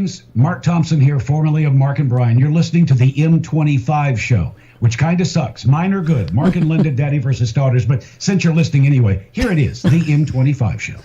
Greetings, Mark Thompson here, formerly of Mark and Brian. You're listening to the M25 show, which kind of sucks. Mine are good. Mark and Linda, Daddy versus Daughters. But since you're listening anyway, here it is, the M25 show.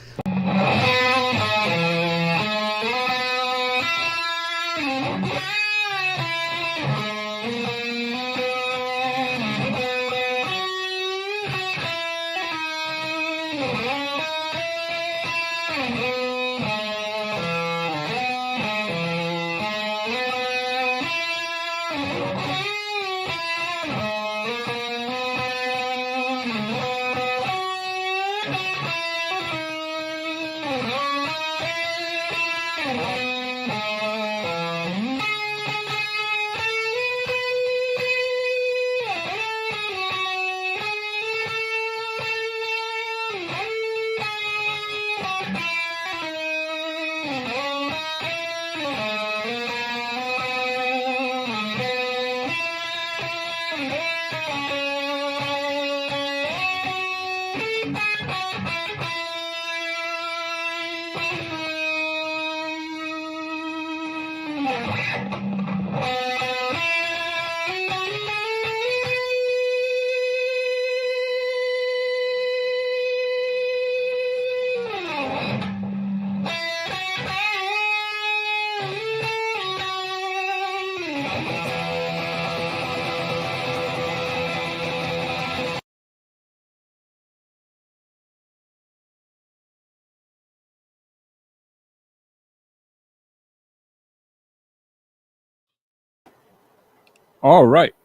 All right.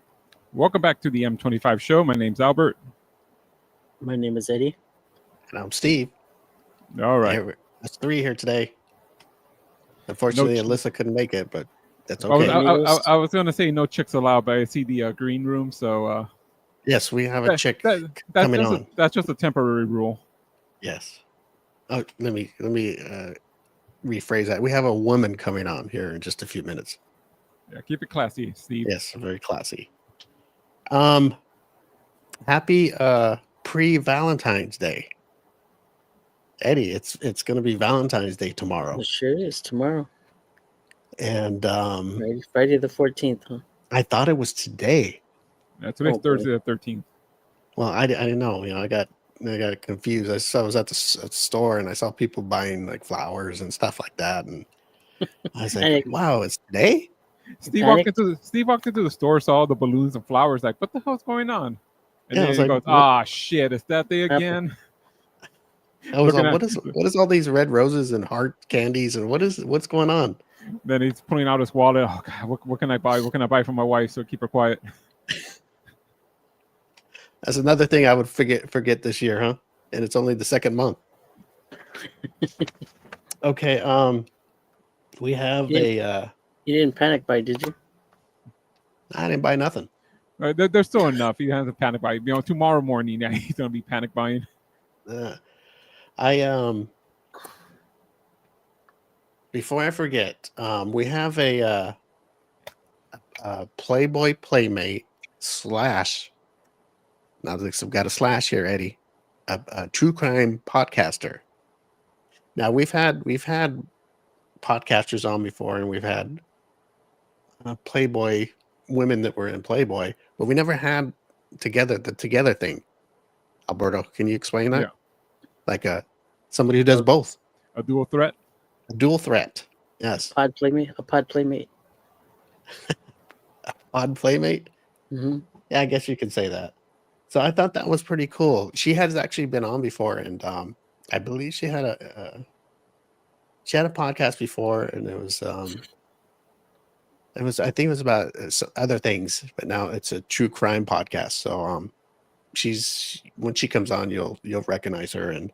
Welcome back to the M25 show. My name's Albert. My name is Eddie. And I'm Steve. All right. There's three here today. Unfortunately, Alyssa couldn't make it, but that's okay. I was going to say no chicks allowed, but I see the green room. So yes, we have a chick coming on. That's just a temporary rule. Yes. Oh, let me rephrase that. We have a woman coming on here in just a few minutes. Yeah, keep it classy, Steve. Yes, very classy. Happy pre-Valentine's Day. Eddie, it's going to be Valentine's Day tomorrow. It sure is tomorrow. And Friday the 14th, huh? I thought it was today. Yeah, today's Thursday the 13th. Well, I didn't know. I got confused. I was at the store and I saw people buying like flowers and stuff like that, and I was like, "Wow, it's today." Steve walked into the store, saw all the balloons and flowers, like, what the hell's going on? And then he goes, shit, is that day again? I was like, what is all these red roses and heart candies and what's going on? Then he's pulling out his wallet. Oh God, what can I buy? What can I buy for my wife? So keep her quiet. That's another thing I would forget this year, huh? And it's only the second month. Okay, we have You didn't panic buy, did you? I didn't buy nothing. There's still enough. He has a panic buy. Tomorrow morning, he's gonna be panic buying. Before I forget, we have a Playboy Playmate / now we've got a slash here, Eddie, a true crime podcaster. Now we've had podcasters on before, and we've had Playboy women that were in Playboy, but we never had the together thing. Alberto, can you explain that? Yeah. Like somebody who does both. A dual threat. A dual threat. Yes. A pod playmate. A pod playmate. Mm-hmm. Yeah, I guess you could say that. So I thought that was pretty cool. She has actually been on before, and I believe she had a podcast before, and it was I think it was about other things, but now it's a true crime podcast. So when she comes on, you'll recognize her, and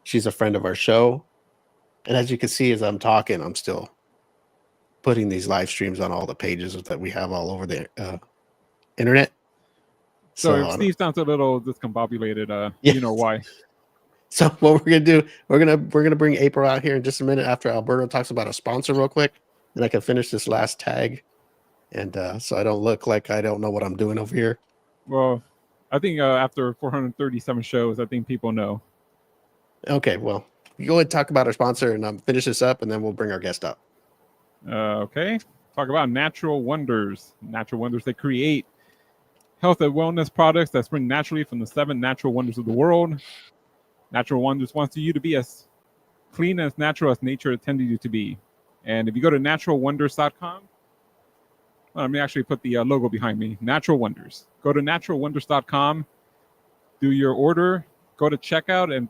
she's a friend of our show. And as you can see, as I'm talking, I'm still putting these live streams on all the pages that we have all over the internet. So if Steve sounds a little discombobulated, you know why. So what we're gonna do, we're gonna bring April out here in just a minute after Alberto talks about a sponsor real quick, and I can finish this last tag, and so I don't look like I don't know what I'm doing over here. Well, I think after 437 shows, I think people know. Okay, well, you go ahead and talk about our sponsor, and finish this up, and then we'll bring our guest up. Okay. Talk about natural wonders. Natural wonders that create health and wellness products that spring naturally from the 7 natural wonders of the world. Natural Wonders wants you to be as clean and as natural as nature intended you to be. And if you go to naturalwonders.com, let me actually put the logo behind me. Natural Wonders. Go to naturalwonders.com, do your order, go to checkout, and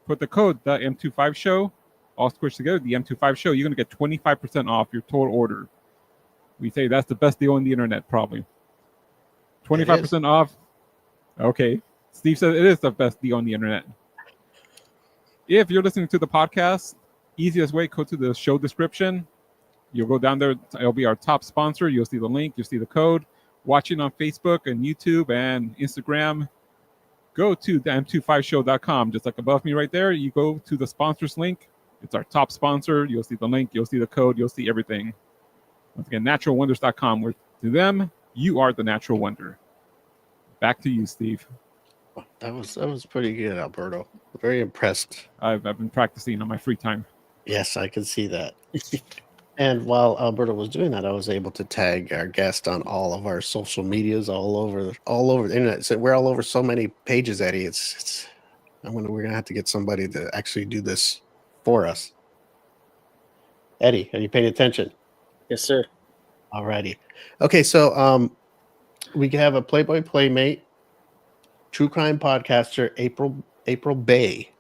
put the code, the M25 show, all squished together, the M25 show. You're going to get 25% off your total order. We say that's the best deal on the internet, probably. 25% off. Okay. Steve said it is the best deal on the internet. If you're listening to the podcast, easiest way, go to the show description. You'll go down there. It'll be our top sponsor. You'll see the link. You'll see the code. Watching on Facebook and YouTube and Instagram, go to the m25show.com. Just like above me right there, you go to the sponsors link. It's our top sponsor. You'll see the link. You'll see the code. You'll see everything. Once again, naturalwonders.com. Where to them, you are the natural wonder. Back to you, Steve. That was pretty good, Alberto. Very impressed. I've been practicing on my free time. Yes, I can see that. And while Alberto was doing that, I was able to tag our guest on all of our social medias all over the internet. So we're all over so many pages, Eddie. We're gonna have to get somebody to actually do this for us. Eddie, are you paying attention? Yes, sir. Alrighty. Okay, so we have a Playboy Playmate, true crime podcaster, April Bay.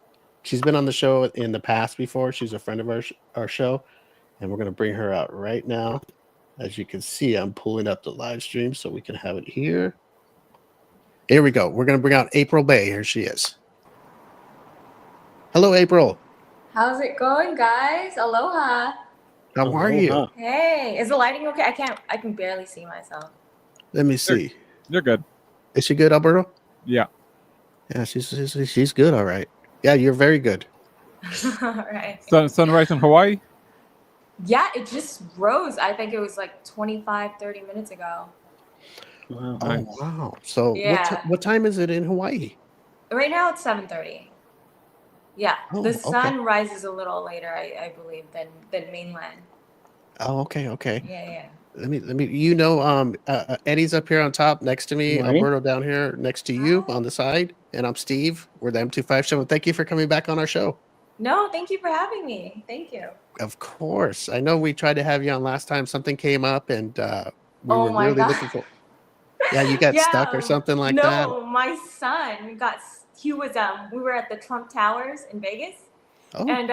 She's been on the show in the past before. She's a friend of our show, and we're going to bring her out right now. As you can see, I'm pulling up the live stream so we can have it here. Here we go. We're going to bring out April Bay. Here she is. Hello, April. How's it going, guys? Aloha. How are you? Hey, is the lighting okay? I can barely see myself. Let me see. You're good. Is she good, Alberto? Yeah. Yeah, she's good. All right. Yeah, you're very good. All right. Sunrise in Hawaii? Yeah, it just rose. I think it was like 25, 30 minutes ago. Wow. Oh, wow. So Yeah. what time is it in Hawaii? Right now it's 7:30. Yeah, Oh, the sun okay. rises a little later, I believe, than mainland. Oh, okay. Yeah. Let me Eddie's up here on top next to me, Morning. Alberto down here next to you Hi. on the side, and I'm Steve. We're the M25 show, and thank you for coming back on our show. No, thank you for having me. Thank you. Of course. I know we tried to have you on last time. Something came up, and we Oh were my really God. looking for. Yeah, you got stuck or something like that. No, my son he was we were at the Trump Towers in Vegas. Oh, And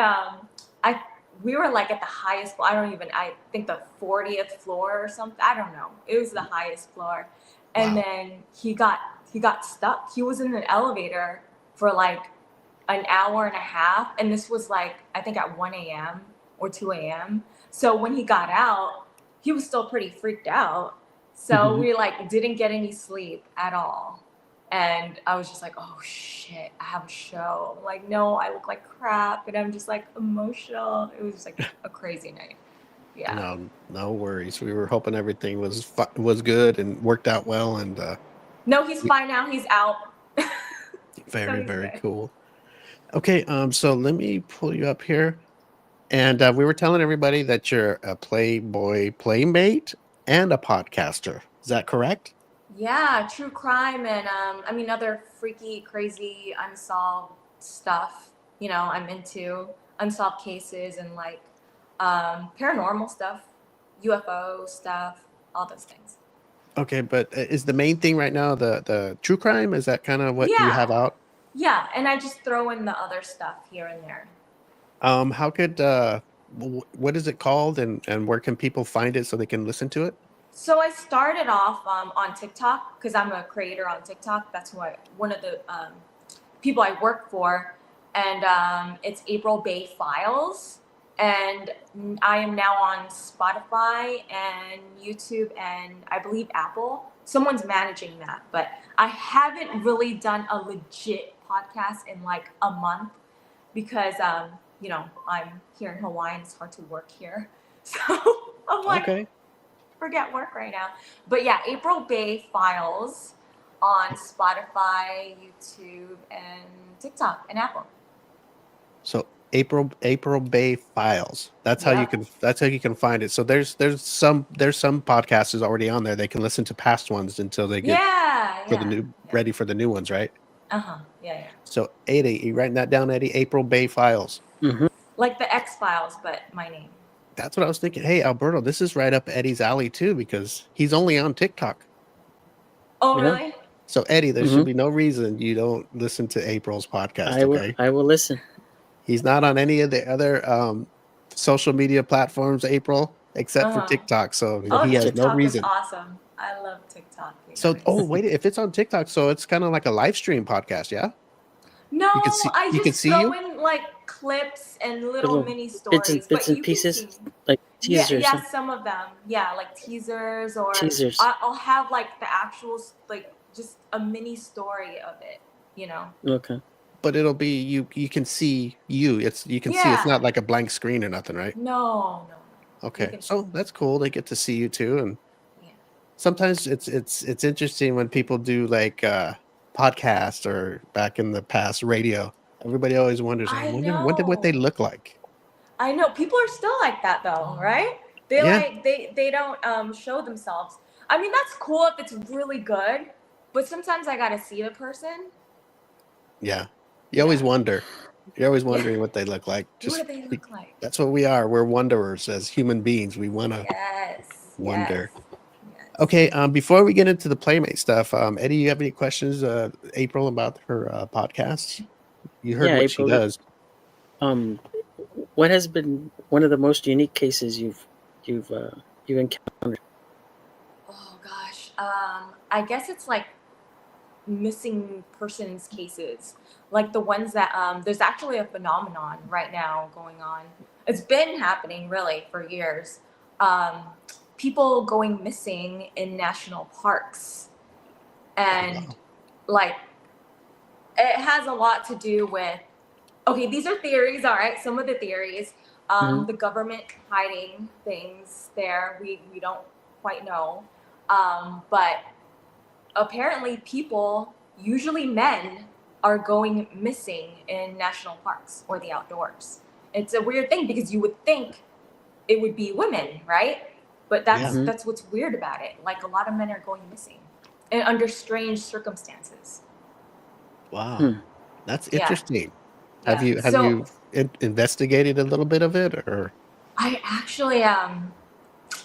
we were like at the highest floor. I think the 40th floor or something. I don't know. It was the highest floor. And Wow. then he got stuck. He was in an elevator for like an hour and a half. And this was like, I think at 1 a.m. or 2 a.m. So when he got out, he was still pretty freaked out. So we like didn't get any sleep at all. And I was just like, oh shit, I have a show. I'm like, no, I look like crap. And I'm just like emotional. It was just like a crazy night. Yeah. No worries. We were hoping everything was good and worked out well, and No, he's fine now. He's out. very, he's very good. cool. Okay, so let me pull you up here. And we were telling everybody that you're a Playboy Playmate and a podcaster. Is that correct? Yeah, true crime and other freaky, crazy, unsolved stuff. I'm into unsolved cases and like paranormal stuff, UFO stuff, all those things. Okay, but is the main thing right now the true crime? Is that kind of what you have out? Yeah, and I just throw in the other stuff here and there. How could what is it called, and where can people find it so they can listen to it? So I started off on TikTok because I'm a creator on TikTok. That's one of the people I work for, and it's April Bay Files, and I am now on Spotify and YouTube and I believe Apple. Someone's managing that, but I haven't really done a legit podcast in like a month because I'm here in Hawaii and it's hard to work here, so I'm like. Okay. Forget work right now. But yeah, April Bay Files on Spotify, YouTube, and TikTok and Apple. So April Bay Files. That's how Yep. you can find it. So there's some podcasters already on there. They can listen to past ones until they get ready for the new ones, right? Yeah. So Eddie, you writing that down, Eddie? April Bay Files. Mm-hmm. Like the X-Files, but my name. That's what I was thinking. Hey, Alberto, this is right up Eddie's alley too, because he's only on TikTok. Oh, Yeah. really? So Eddie, there should be no reason you don't listen to April's podcast. I will listen. He's not on any of the other social media platforms, April, except for TikTok. So he has no reason. Is awesome. I love TikTok. So, wait, if it's on TikTok, so it's kind of like a live stream podcast, yeah? No, you I can just see throw you? in like clips and little mini stories. Bits and pieces, like teasers. Yeah, some of them. Yeah, like teasers or teasers. I'll have like the actual like just a mini story of it, you know. Okay. But it'll be you can see you. You can see it's not like a blank screen or nothing, right? No. Okay. So that's cool. They get to see you too. And sometimes it's interesting when people do like podcasts or back in the past radio. Everybody always wonders, I wonder what they look like. I know. People are still like that though, right? They don't show themselves. I mean, that's cool if it's really good, but sometimes I gotta see the person. Yeah. You always wonder. You're always wondering what they look like. What do they look like? That's what we are. We're wanderers as human beings. We want to wonder. Yes. Okay. Before we get into the Playmate stuff, Eddie, you have any questions, April, about her podcast? You heard what April, she does. What has been one of the most unique cases you've encountered? Oh gosh. I guess it's like missing persons cases, like the ones that there's actually a phenomenon right now going on. It's been happening really for years. People going missing in national parks, and like it has a lot to do with, okay, these are theories, all right, some of the theories, the government hiding things there, we don't quite know, but apparently people, usually men, are going missing in national parks or the outdoors. It's a weird thing because you would think it would be women, right? But that's what's weird about it. Like a lot of men are going missing and under strange circumstances. Wow. That's interesting. Have you investigated a little bit of it, or? I actually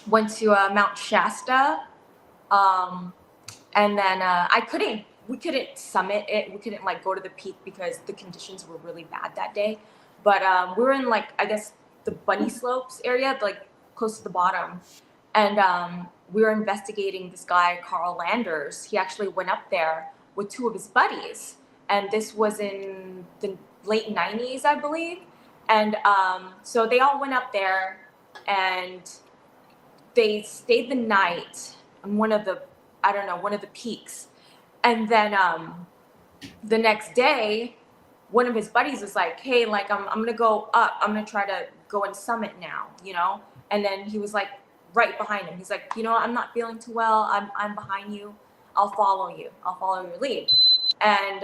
went to Mount Shasta, and then we couldn't summit it. We couldn't like go to the peak because the conditions were really bad that day. But we were in like, I guess, the bunny slopes area, like close to the bottom. And we were investigating this guy, Carl Landers. He actually went up there with two of his buddies. And this was in the late 90s, I believe. And so they all went up there and they stayed the night on one of the peaks. And then the next day, one of his buddies was like, hey, like, I'm going to go up. I'm going to try to go and summit now, you know? And then he was like right behind him. He's like, you know, I'm not feeling too well. I'm behind you. I'll follow you. I'll follow your lead. And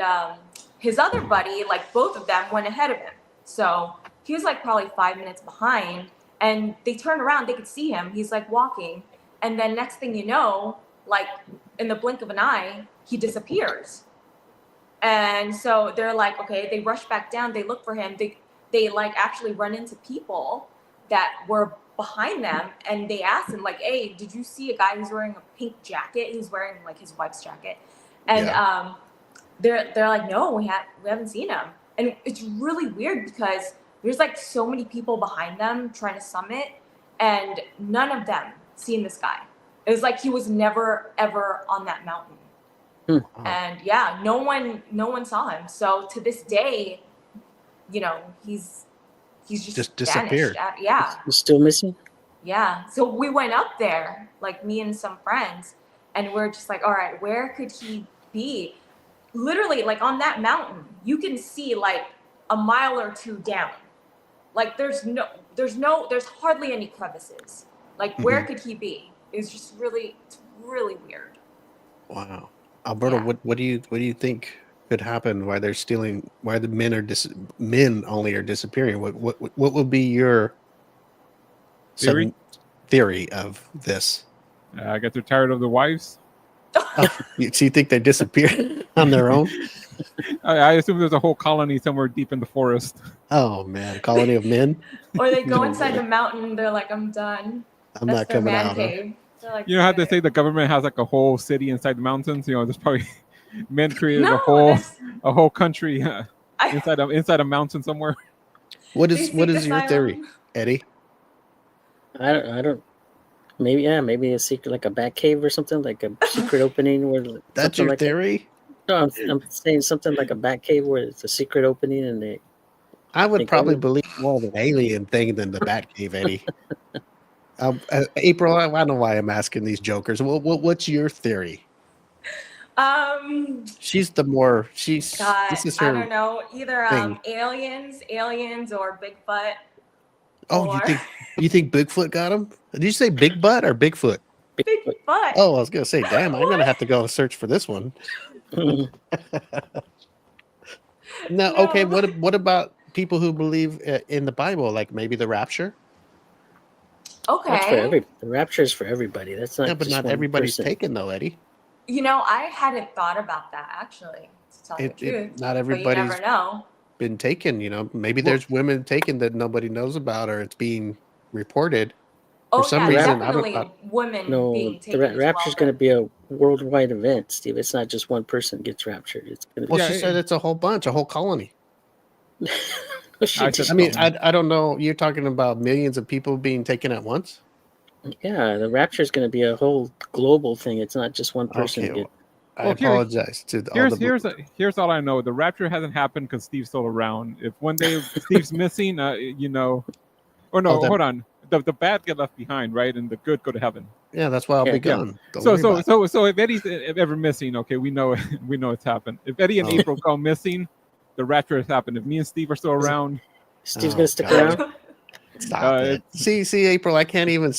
his other buddy, like both of them went ahead of him. So he was like probably 5 minutes behind. And they turned around. They could see him. He's like walking. And then next thing you know, like in the blink of an eye, he disappears. And so they're like, okay, they rush back down. They look for him. They like actually run into people that were behind them. And they asked him like, hey, did you see a guy who's wearing a pink jacket? He's wearing like his wife's jacket. And they're like, no, we haven't seen him. And it's really weird because there's like so many people behind them trying to summit and none of them seen this guy. It was like he was never, ever on that mountain. And no one saw him. So to this day, you know, he's just disappeared. He's still missing? Yeah. So we went up there, like me and some friends, and we're just like, all right, where could he be? Literally, like on that mountain, you can see like a mile or two down. Like there's hardly any crevices. Like where could he be? It's just it's really weird. Wow. Alberto, what do you think could happen? Why they're stealing? Why the men only are disappearing? What would be your Theory? theory of this? I guess they're tired of the wives. So you think they disappear on their own? I assume there's a whole colony somewhere deep in the forest. Oh man, a colony of men. Or they go inside the mountain and they're like, I'm done. I'm That's not their coming man out. Huh? cave. They're like, You know how they "Okay." say the government has like a whole city inside the mountains? You know, there's probably men created No, a whole country I- inside a mountain somewhere. What they is your seek theory, asylum. Eddie? I don't. Maybe a secret, like a bat cave or something, like a secret opening where That's something your like that. theory? No, I'm saying something like a bat cave where it's a secret opening and they. I would They probably go- believe more of an alien thing than the Batcave, Eddie. April, I don't know why I'm asking these jokers. What's your theory? She's the more she's. God, This is I her. don't know. Either thing. aliens or Bigfoot. Oh, or you think Bigfoot got him? Did you say Big Butt or Bigfoot? Bigfoot. Oh, I was gonna say, damn, I'm gonna have to go search for this one. No, okay. No. What about people who believe in the Bible, like maybe the rapture? That's for Okay. the rapture is for everybody. That's not. Yeah, but just not one everybody's person. taken though, Eddie. You know, I hadn't thought about that actually, to tell you the truth. Not But you everybody's never know. been taken. You know, maybe Well- there's women taken that nobody knows about, or it's being reported. Oh, some yeah, reason, I don't- definitely women No, being the taken as rapture's well, going to but- be a worldwide event, Steve. It's not just one person gets raptured. It's going to Well, Yeah, she said it's a whole bunch, a whole colony. be. I She said- I mean, Colony. I don't know. You're talking about millions of people being taken at once. yeah, the rapture is going to be a whole global thing. It's not just one person. Okay, get, I Well, here- apologize to all the. Here's all I know. The rapture hasn't happened because Steve's still around. If one day Steve's missing, you know, or no, Oh, that- hold on. The bad get left behind, right, and the good go to heaven. Yeah, that's why I'll be Yeah. gone. Don't worry about it. So if Eddie's ever missing, okay, we know it's happened. If Eddie and Oh. April go missing, the rapture has happened. If me and Steve are still around, Steve's Oh, going to stick God. around. Stop it. See, April. I can't even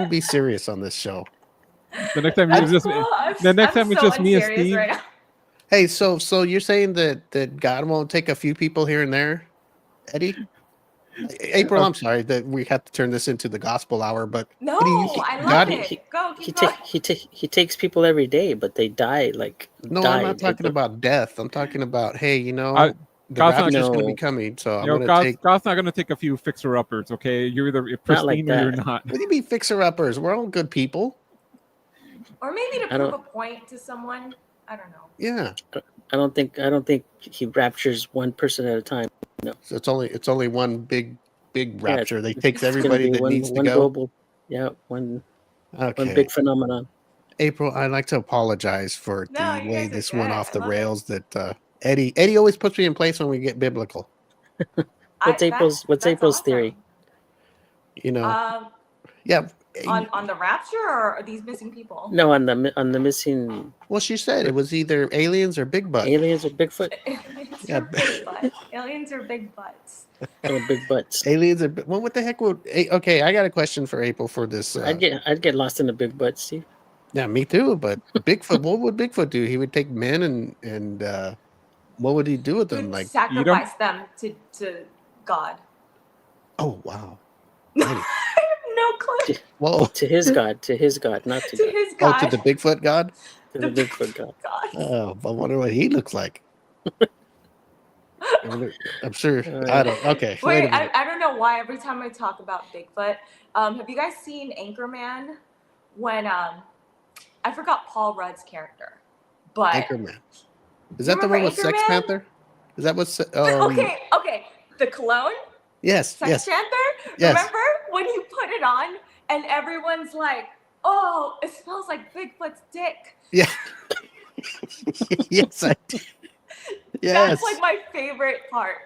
be serious on this show. the next time it's just the next time it's just me and unserious Steve. right now. Hey, so you're saying that God won't take a few people here and there, Eddie? April, I'm sorry that we have to turn this into the gospel hour, but No, Eddie, I love God- it. Go, keep going. He takes people every day, but they die like. no, die. I'm not talking about death. I'm talking about, hey, I- the God's not- rapture's going to be No. coming, so I'm You know, going to God's, take. God's not going to take a few fixer-uppers, okay? You're either pristine like or you're that. not. What do you mean fixer-uppers? We're all good people. Or maybe to I prove don't- a point to someone. I don't know. Yeah, I don't think he raptures one person at a time. so it's only one big rapture. They takes It's gonna everybody be that one, needs to one go. global. Yeah, one Okay, big phenomenon. April, I'd like to apologize for No, the you way guys are this went good. off I the love it. rails. That Eddie always puts me in place when we get biblical. What's April's That's awesome. theory? You know, Um, yeah. on the rapture or are these missing people? No, on the missing Well, she said it was either aliens or Big Butt. aliens or Bigfoot Aliens Yeah. are big butts. Aliens are big butts. or big butts. Aliens are. Well, what the heck would? Okay, I got a question for April for this. I'd get lost in the big butt, Steve. Yeah, me too. But Bigfoot, what would Bigfoot do? He would take men and what would he do with them? Would Like, sacrifice them to God. oh wow, I Eddie. have no clue. Whoa, To his God, not to To God. his oh, God. to the Bigfoot god. To the Bigfoot God. God. Oh, I wonder what he looks like. I'm sure. I don't. Okay, wait Wait, a minute. I don't know why every time I talk about Bigfoot, have you guys seen Anchorman? When I forgot Paul Rudd's character, but Anchorman. Is that the remember one with Sex Anchorman? Panther? Is that what's? okay, the cologne, Yes, Sex yes, Panther. yes. Remember when you put it on and everyone's like, "Oh, it smells like Bigfoot's dick." Yeah. Yes, I did. Yes. That's like my favorite part.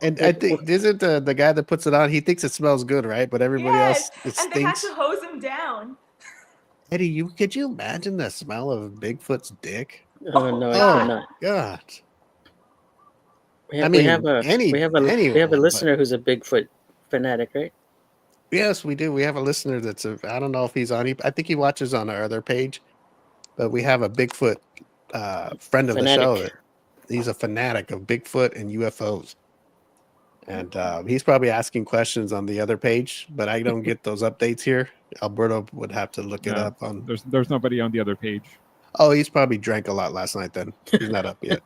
And I think isn't the guy that puts it on? He thinks it smells good, right? But everybody Yes, else, it and they had stinks. to hose him down. Eddie, could you imagine the smell of Bigfoot's dick? Oh no, I God. cannot. God. We have, I mean, we have a anyone, we have a but- listener who's a Bigfoot fanatic, right? Yes, we do. We have a listener that's I don't know if he's on. I think he watches on our other page, but we have a Bigfoot friend of the show. Fanatic. He's a fanatic of Bigfoot and UFOs. And he's probably asking questions on the other page, but I don't get those updates here. Alberto would have to look it Yeah, up on. there's nobody on the other page. Oh, he's probably drank a lot last night then. He's not up yet.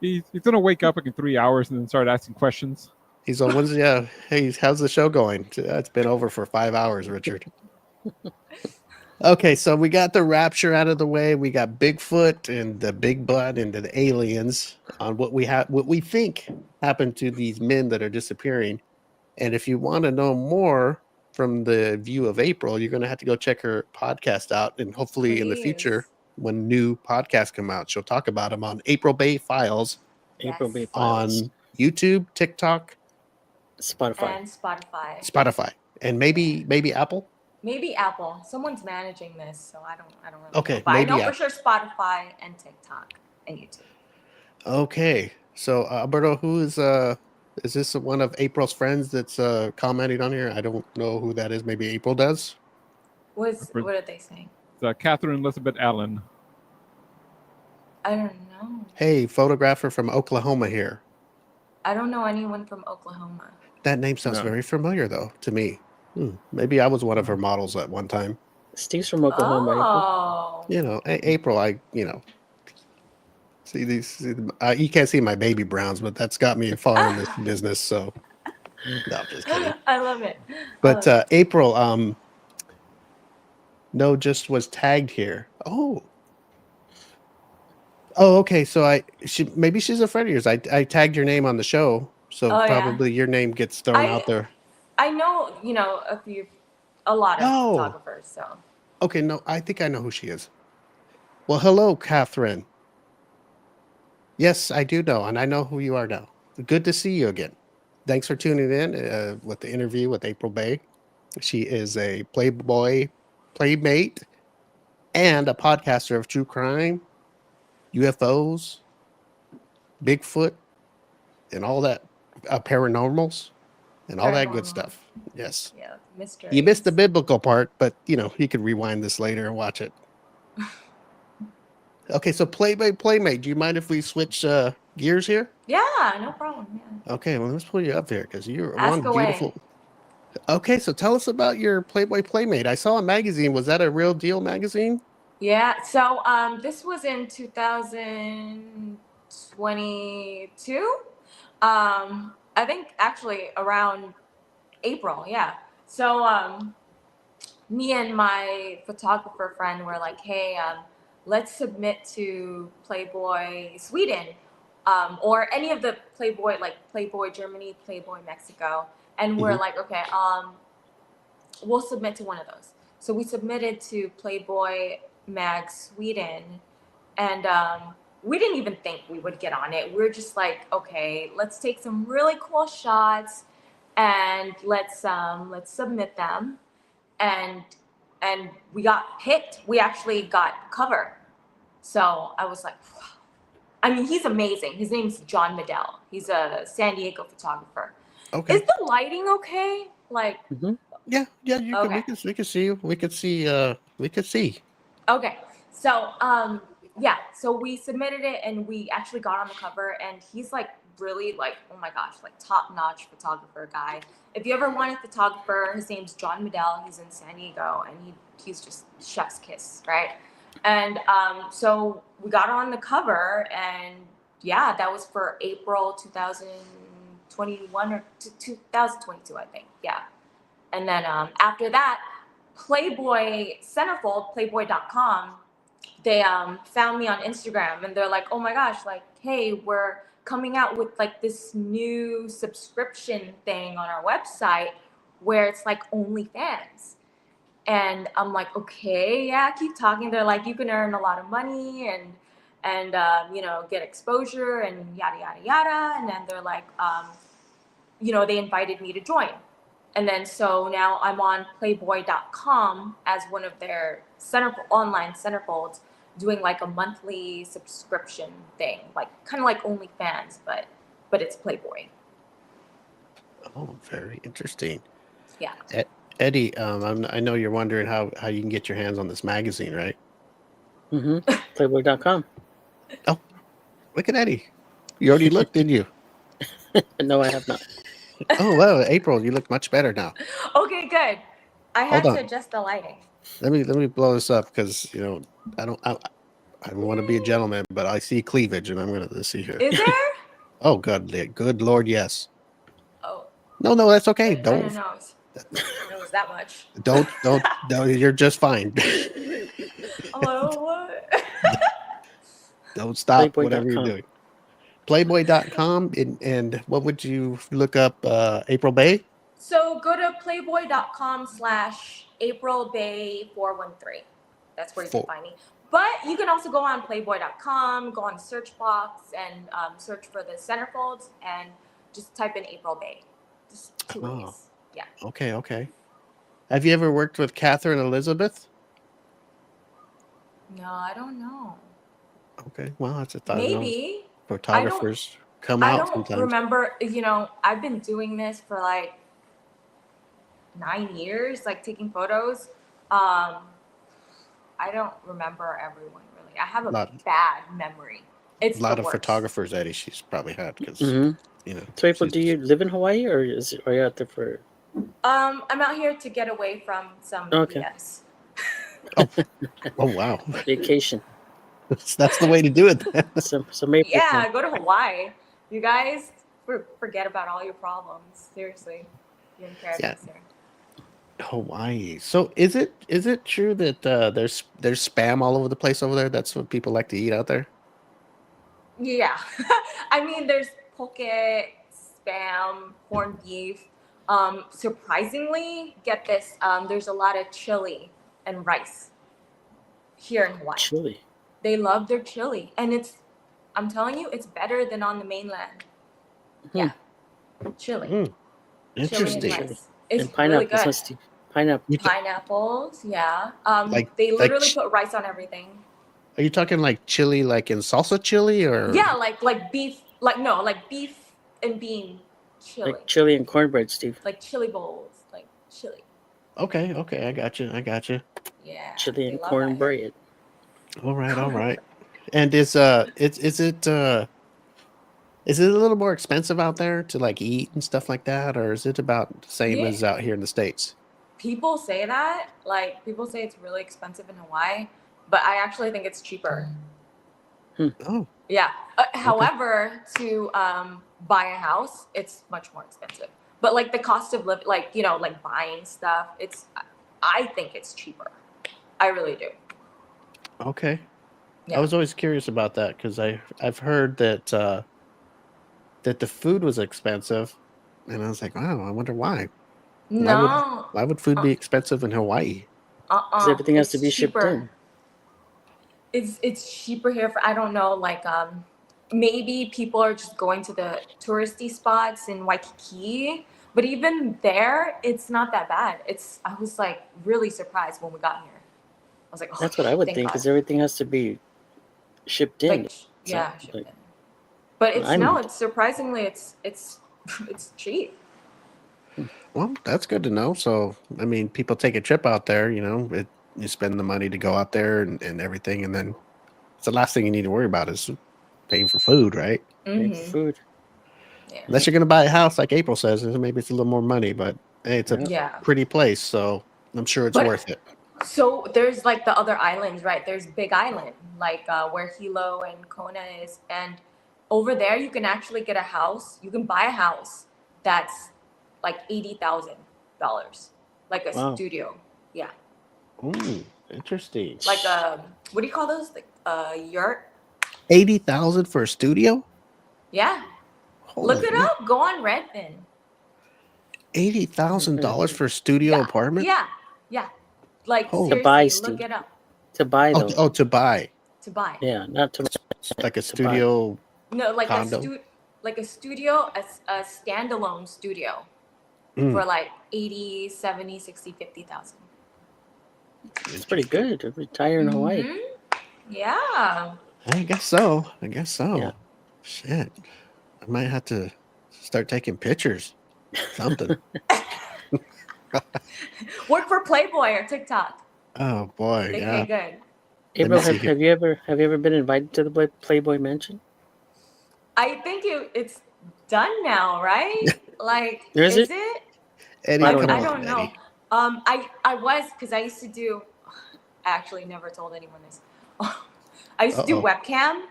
He's gonna wake up like in 3 hours and then start asking questions. He's on Wednesday. Yeah. Hey, how's the show going? It's been over for 5 hours, Richard. Okay, so we got the rapture out of the way. We got Bigfoot and the big blood and the aliens on what we think happened to these men that are disappearing. And if you want to know more from the view of April, you're going to have to go check her podcast out. And hopefully in the future, Please. when new podcasts come out, she'll talk about them on April Bay Files April Yes. Bay Files. on YouTube, TikTok, Spotify. And Spotify. Spotify, and maybe Apple. Maybe Apple. Someone's managing this, so I don't really Okay, know. But I maybe know for Apple. sure Spotify and TikTok and YouTube. Okay, so Alberto, who is this one of April's friends that's commenting on here? I don't know who that is. Maybe April does. What are they saying? It's Catherine Elizabeth Allen. I don't know. Hey, photographer from Oklahoma here. I don't know anyone from Oklahoma. That name sounds No. very familiar though to me. Maybe I was one of her models at one time. Steve's from Oklahoma. April. Oh. You know, April. See these. You can't see my baby browns, but that's got me far in this business. So, no, I'm just kidding. I love it. But April, no, just was tagged here. Oh, okay. So maybe she's a friend of yours. I tagged your name on the show, so Oh, yeah. probably your name gets thrown out there. I know, a lot of Oh. photographers, so. Okay, no, I think I know who she is. Well, hello, Catherine. Yes, I do know, and I know who you are now. Good to see you again. Thanks for tuning in with the interview with April Bay. She is a Playboy Playmate and a podcaster of true crime, UFOs, Bigfoot, and all that, paranormals, and all that good Paranormal. stuff. Yes. Yeah, mystery. You missed the biblical part, but you could rewind this later and watch it. Okay, so Playboy Playmate, do you mind if we switch gears here? Yeah, no problem. Yeah. Okay, well, let's pull you up here because you're Ask one away. beautiful. Okay, so tell us about your Playboy Playmate. I saw a magazine. Was that a real deal magazine? Yeah, so this was in 2022. I think actually around April, yeah. So me and my photographer friend were like, hey, let's submit to Playboy Sweden, or any of the Playboy, like Playboy Germany, Playboy Mexico. And we're Mhm. like, okay, we'll submit to one of those. So we submitted to Playboy Mag Sweden, and we didn't even think we would get on it. We're just like, okay, let's take some really cool shots and let's submit them. And we got picked. We actually got cover. So I was like, wow. I mean, he's amazing. His name's John Medell. He's a San Diego photographer. Okay. Is the lighting okay? Like, Yeah. You Okay. we could see you. We could see. okay. So yeah, so we submitted it and we actually got on the cover, and he's like really like, oh my gosh, like top-notch photographer guy. If you ever want a photographer, his name's John Medell. He's in San Diego, and he's just chef's kiss, right? And so we got on the cover, and yeah, that was for April 2021 or 2022, I think. Yeah. And then after that, Playboy Centerfold, Playboy.com, they found me on Instagram, and they're like, oh my gosh, like, hey, we're coming out with like this new subscription thing on our website where it's like OnlyFans. And I'm like, okay, yeah, keep talking. They're like, you can earn a lot of money and get exposure and yada yada yada. And then they're like, they invited me to join. And then so now I'm on Playboy.com as one of their online centerfolds, doing like a monthly subscription thing, like kind of like OnlyFans, but it's Playboy. Oh, very interesting. Yeah. Eddie, I know you're wondering how you can get your hands on this magazine, right? Playboy.com. Oh, look at Eddie. You already looked, didn't you? No, I have not. Oh, well, April, you look much better now. Okay, good. I had Hold to on. adjust the lighting. Let me blow this up because I don't want to be a gentleman, but I see cleavage, and I'm gonna see here. Is there? Oh, good Lord, yes. Oh, No, that's okay. I didn't know it was that much. Don't. No, you're just fine. Oh, what? Don't stop whatever you're Playboy.com. doing. Playboy.com and what would you look up? April Bay. So go to playboy.com/AprilBay413. That's where you can Four. find me. But you can also go on playboy.com, go on search box, and search for the centerfolds, and just type in April Bay. Just two Oh. ways. Yeah. Okay. Have you ever worked with Catherine Elizabeth? No, I don't know. Okay, well, that's a thought. Maybe. Photographers come I out don't sometimes. remember. I've been doing this for like 9 years, like taking photos. I don't remember everyone really. I have a bad memory. It's A lot the of worst. photographers, Eddie, she's probably had because So, April, do you live in Hawaii, or are you out there for? I'm out here to get away from some BS. Oh wow, Vacation? that's the way to do it. Some April. Yeah, go to Hawaii. You guys forget about all your problems. Seriously, you're in paradise here. Hawaii. So is it true that there's spam all over the place over there? That's what people like to eat out there. Yeah, I mean, there's poke, spam, corned beef. Surprisingly, get this, there's a lot of chili and rice here in Hawaii. Chili. They love their chili, and I'm telling you, it's better than on the mainland. Yeah, chili. Interesting. Chili and rice. It's and pineapple. really good. Pineapples, yeah. They literally put rice on everything. Are you talking like chili, like in salsa chili, or? Yeah, like beef, like beef and bean chili. Like chili and cornbread, Steve. Like chili bowls, like chili. Okay, I got you. Yeah. Chili and cornbread. All right. And is it a little more expensive out there to like eat and stuff like that, or is it about the same as out here in the States? People say that, like people say it's really expensive in Hawaii, but I actually think it's cheaper. Oh. Yeah. However, to buy a house, it's much more expensive. But like the cost of living, like like buying stuff, I think it's cheaper. I really do. Okay. Yeah. I was always curious about that because I've heard that that the food was expensive, and I was like, wow, I wonder why. No. Why would food be expensive in Hawaii? Because everything has to be shipped in. It's cheaper here for, I don't know, like maybe people are just going to the touristy spots in Waikiki, but even there it's not that bad. I was like really surprised when we got here. I was like, oh, that's what I would think, because everything has to be shipped in. Like, yeah, shipped in. But it's surprisingly it's cheap. Well, that's good to know. So, I mean, people take a trip out there, you spend the money to go out there and everything, and then it's the last thing you need to worry about is paying for food, right? Paying for food. Yeah. Unless you're going to buy a house, like April says, maybe it's a little more money, but hey, it's a pretty place, so I'm sure it's worth it. So there's like the other islands, right? There's Big Island, like where Hilo and Kona is, and over there you can actually get a house. You can buy a house that's like $80,000, like a studio. Yeah. Ooh, interesting. Like what do you call those? Like yurt. 80,000 for a studio? Yeah. Look it up. Go on Redfin. $80,000 for a studio apartment? Yeah. Like to buy, look it up. To buy though. Oh, to buy. To buy. Yeah, not to like a studio. No, like condo? a studio, a standalone studio for like 80, 70, 60, 50,000. It's pretty good to retire in Hawaii. Yeah. I guess so. Yeah. Shit. I might have to start taking pictures. Something. Work for Playboy or TikTok. Oh boy. They pay good. April, see here. have you ever been invited to the Playboy Mansion? I think it's done now, right? Like, Is is it? it? Eddie, I don't come know. I don't on, know. Eddie. I was because I used to do. I actually never told anyone this. I used to do Uh-oh. webcam,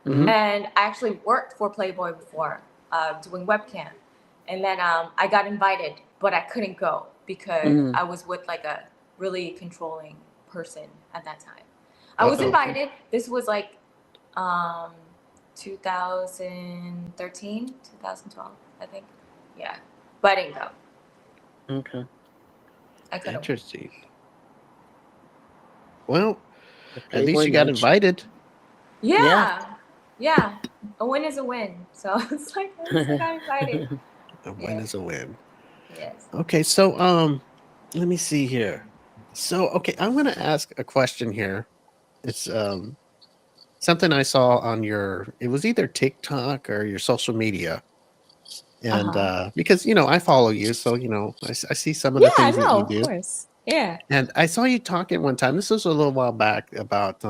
Mhm. and I actually worked for Playboy before, doing webcam, and then I got invited, but I couldn't go because Mm. I was with like a really controlling person at that time. I was Uh-oh. invited. This was like 2013, 2012, I think. Yeah, but I didn't go. Okay. I couldn't. Interesting. Well, The at least Playboy you got Mansion. invited. Yeah. A win is a win. So it's like at least I got invited. A win is a win. Yes. Okay, so let me see here. So okay, I'm gonna ask a question here. It's something I saw on it was either TikTok or your social media. And because I follow you, so I see some of the Yeah, I things that know, you of do. course. Yeah. And I saw you talking one time. This was a little while back about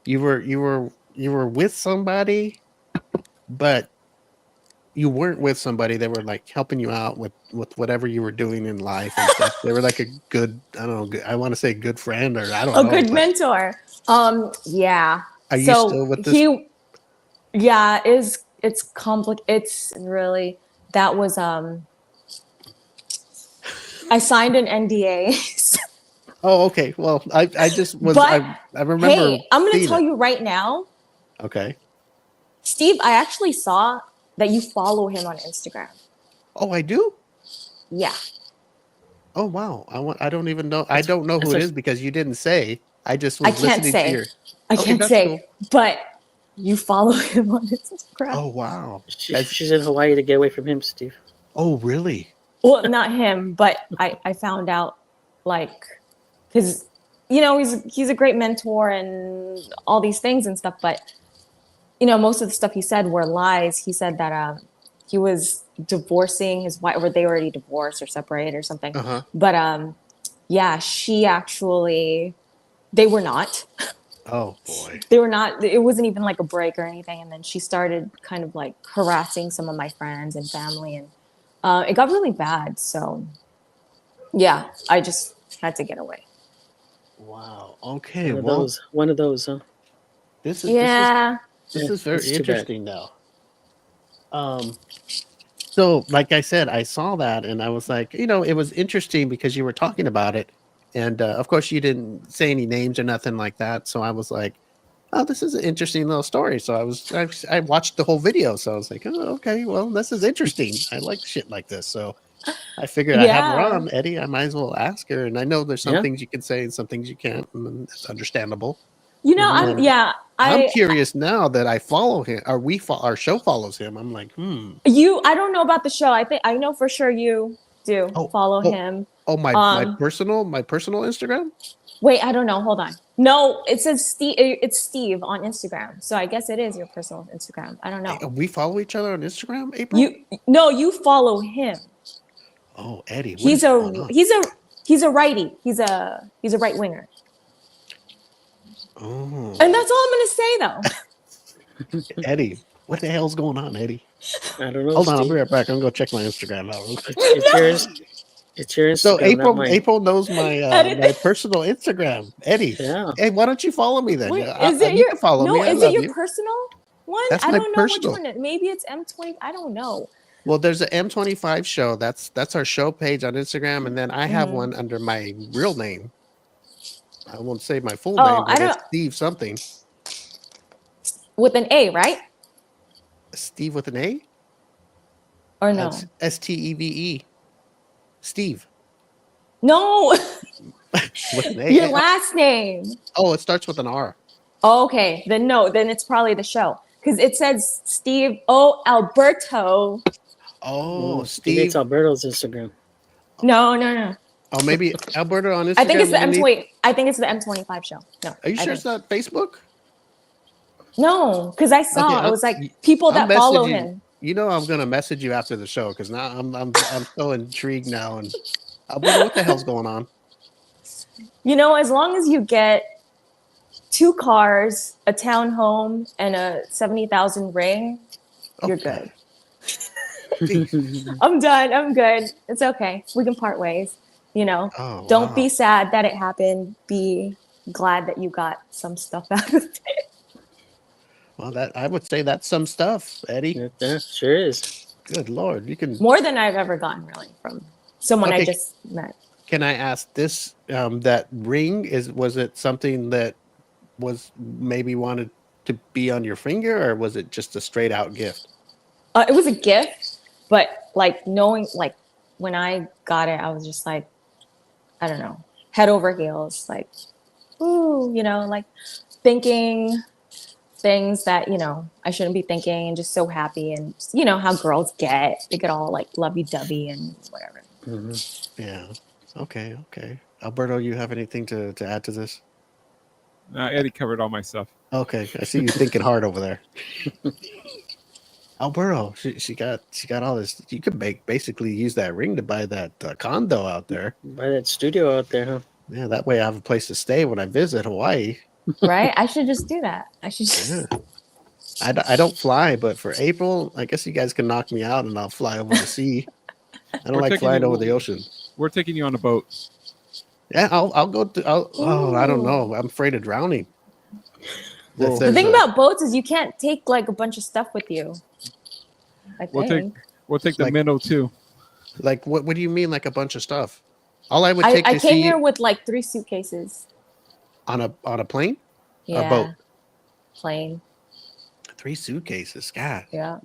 you were with somebody, but you weren't with somebody. They were like helping you out with whatever you were doing in life and stuff. They were like a good, I don't know, I want to say good friend or I don't A know. good But mentor. Yeah. are you So still with this? yeah, it's complicated. It's really that was I signed an NDA. Oh, okay. Well, I just was But I remember. hey, I'm gonna seeing tell it. you right now, Okay. Steve, I actually saw that you follow him on Instagram. Oh, I do. Yeah. Oh wow! I don't even know. I don't know who That's it a- is because you didn't say. I just I was can't listening to say. your. I Okay, can't that's say. cool. But you follow him on Instagram. Oh wow! She's in Hawaii to get away from him, Steve. Oh really? Well, not him, but I found out like because he's a great mentor and all these things and stuff, but most of the stuff he said were lies. He said that he was divorcing his wife, or they already divorced or separated or something. Uh-huh. But yeah, they were not. Oh boy. They were not. It wasn't even like a break or anything. And then she started kind of like harassing some of my friends and family, and it got really bad. So yeah, I just had to get away. Wow. Okay. One of those, huh? This is Yeah. this Yeah, is very that's too bad. interesting now. So like I said, I saw that and I was like, it was interesting because you were talking about it, and of course you didn't say any names or nothing like that. So I was like, oh, this is an interesting little story. So I watched the whole video. So I was like, oh, okay, well, this is interesting. I like shit like this. So I figured I have her Yeah. on, Eddie. I might as well ask her. And I know there's some Yeah. things you can say and some things you can't, and it's understandable. I'm And yeah. I'm curious now that I follow him, or our show follows him. I'm like, I don't know about the show. I know for sure you do Oh, follow oh, him. oh, my personal Instagram. Wait, I don't know. Hold on. No, it says Steve. It's Steve on Instagram. So I guess it is your personal Instagram. I don't know. We follow each other on Instagram, April. You follow him. Oh, Eddie, He's a righty. He's a right winger. Oh, And that's all I'm gonna say though. Eddie, what the hell's going on, Eddie? I don't know. Hold on, I'll Steve. be right back. I'm gonna go check my Instagram out real quick. It's yours. It's your Instagram, So not mine. April knows my my personal Instagram. Eddie, Yeah. hey, why don't you follow me then? Wait, You can follow me. I is it love your you. personal one? That's I my don't know personal. which one. Maybe it's M20. I don't know. Well, there's an M25 show. That's our show page on Instagram, and then I have Mhm. one under my real name. I won't say my full Oh, name, I but it's don't- Steve something. With an A, right? Steve with an A? Or no? That's Steve. Steve No. with an A. Your last name. Oh, it starts with an R. Oh, okay. Then no. Then it's probably the show because it says Steve. Oh, Alberto. Oh, Maybe Steve. it's Alberto's Instagram. No. Oh, maybe Alberto on Instagram. I think it's the underneath? M20. I think it's the M25 show. No. Are you I sure think. it's not Facebook? No, because I saw Okay, it was like people I'll that follow message you. him. You know, I'm gonna message you after the show because now I'm so intrigued now, and I wonder what the hell's going on. As long as you get 2 cars, a townhome, and a 70,000 ring, you're Okay. good. I'm done. I'm good. It's okay. We can part ways. You know, Oh, don't be wow. sad that it happened. Be glad that you got some stuff out of it. Well, that I would say that's some stuff, Eddie. Yeah, sure is. Good Lord, you can. More than I've ever gotten, really, from someone I Okay, just met. can I ask this? That ring was it something that was maybe wanted to be on your finger, or was it just a straight out gift? It was a gift, but like knowing, like when I got it, I was just like, I don't know, head over heels, like, ooh, you know, like thinking things that, you know, I shouldn't be thinking and just so happy. And you know how girls they get all like lovey dovey and whatever. Mm-hmm. Yeah. Okay. Okay. Alberto, you have anything to add to this? Eddie covered all my stuff. Okay, I see you thinking hard over there. Alberto, she got all this. You could basically use that ring to buy that condo out there. Buy that studio out there, huh? Yeah, that way I have a place to stay when I visit Hawaii. Right? I should just do that. I should just. Yeah. I don't fly, but for April, I guess you guys can knock me out and I'll fly over the sea. I don't We're like taking flying you- over the ocean. We're taking you on a boat. Yeah, I'll go to. I don't Ooh. know. I'm afraid of drowning. Well, If The there's thing a- about boats is you can't take like a bunch of stuff with you. I We'll think. We'll take the Like- minnow too. like what do you mean like a bunch of stuff? All I would I take to came see here with like 3 suitcases. on a plane, Yeah. a boat, Plane. 3 suitcases. God, Yeah.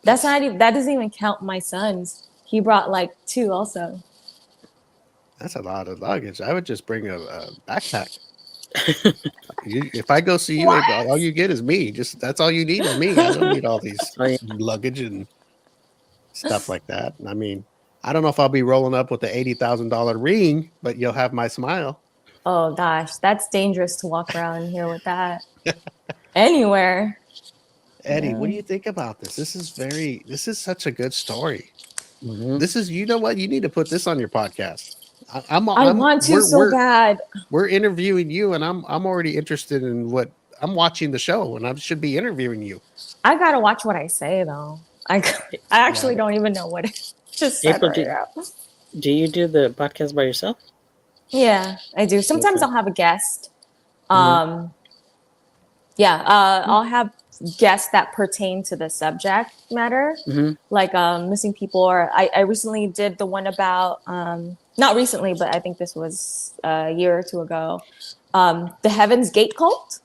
That's not even, that doesn't even count my son's. He brought like 2 also. that's a lot of luggage. I would just bring a backpack. If I go see you, What? April, all you get is me. Just that's all you need is me. I don't need all these Oh, yeah. luggage and stuff like that. I mean, I don't know if I'll be rolling up with the $80,000 ring, but you'll have my smile. Oh gosh, that's dangerous to walk around in here with that. Anywhere. Eddie, what do Yeah. you think about this? This is such a good story. Mhm. This is, you know what? You need to put this on your podcast. I want to so bad. We're interviewing you, and I'm already interested in what I'm watching the show, and I should be interviewing you. I gotta watch what I say though. I actually don't even know what it just said April, right out. Do you do the podcast by yourself? Yeah, I do. Sometimes Okay. I'll have a guest. Mhm. I'll have guests that pertain to the subject matter, Mm-hmm. like missing people. Or I recently did the one about not recently, but I think this was a year or 2 ago. The Heaven's Gate cult,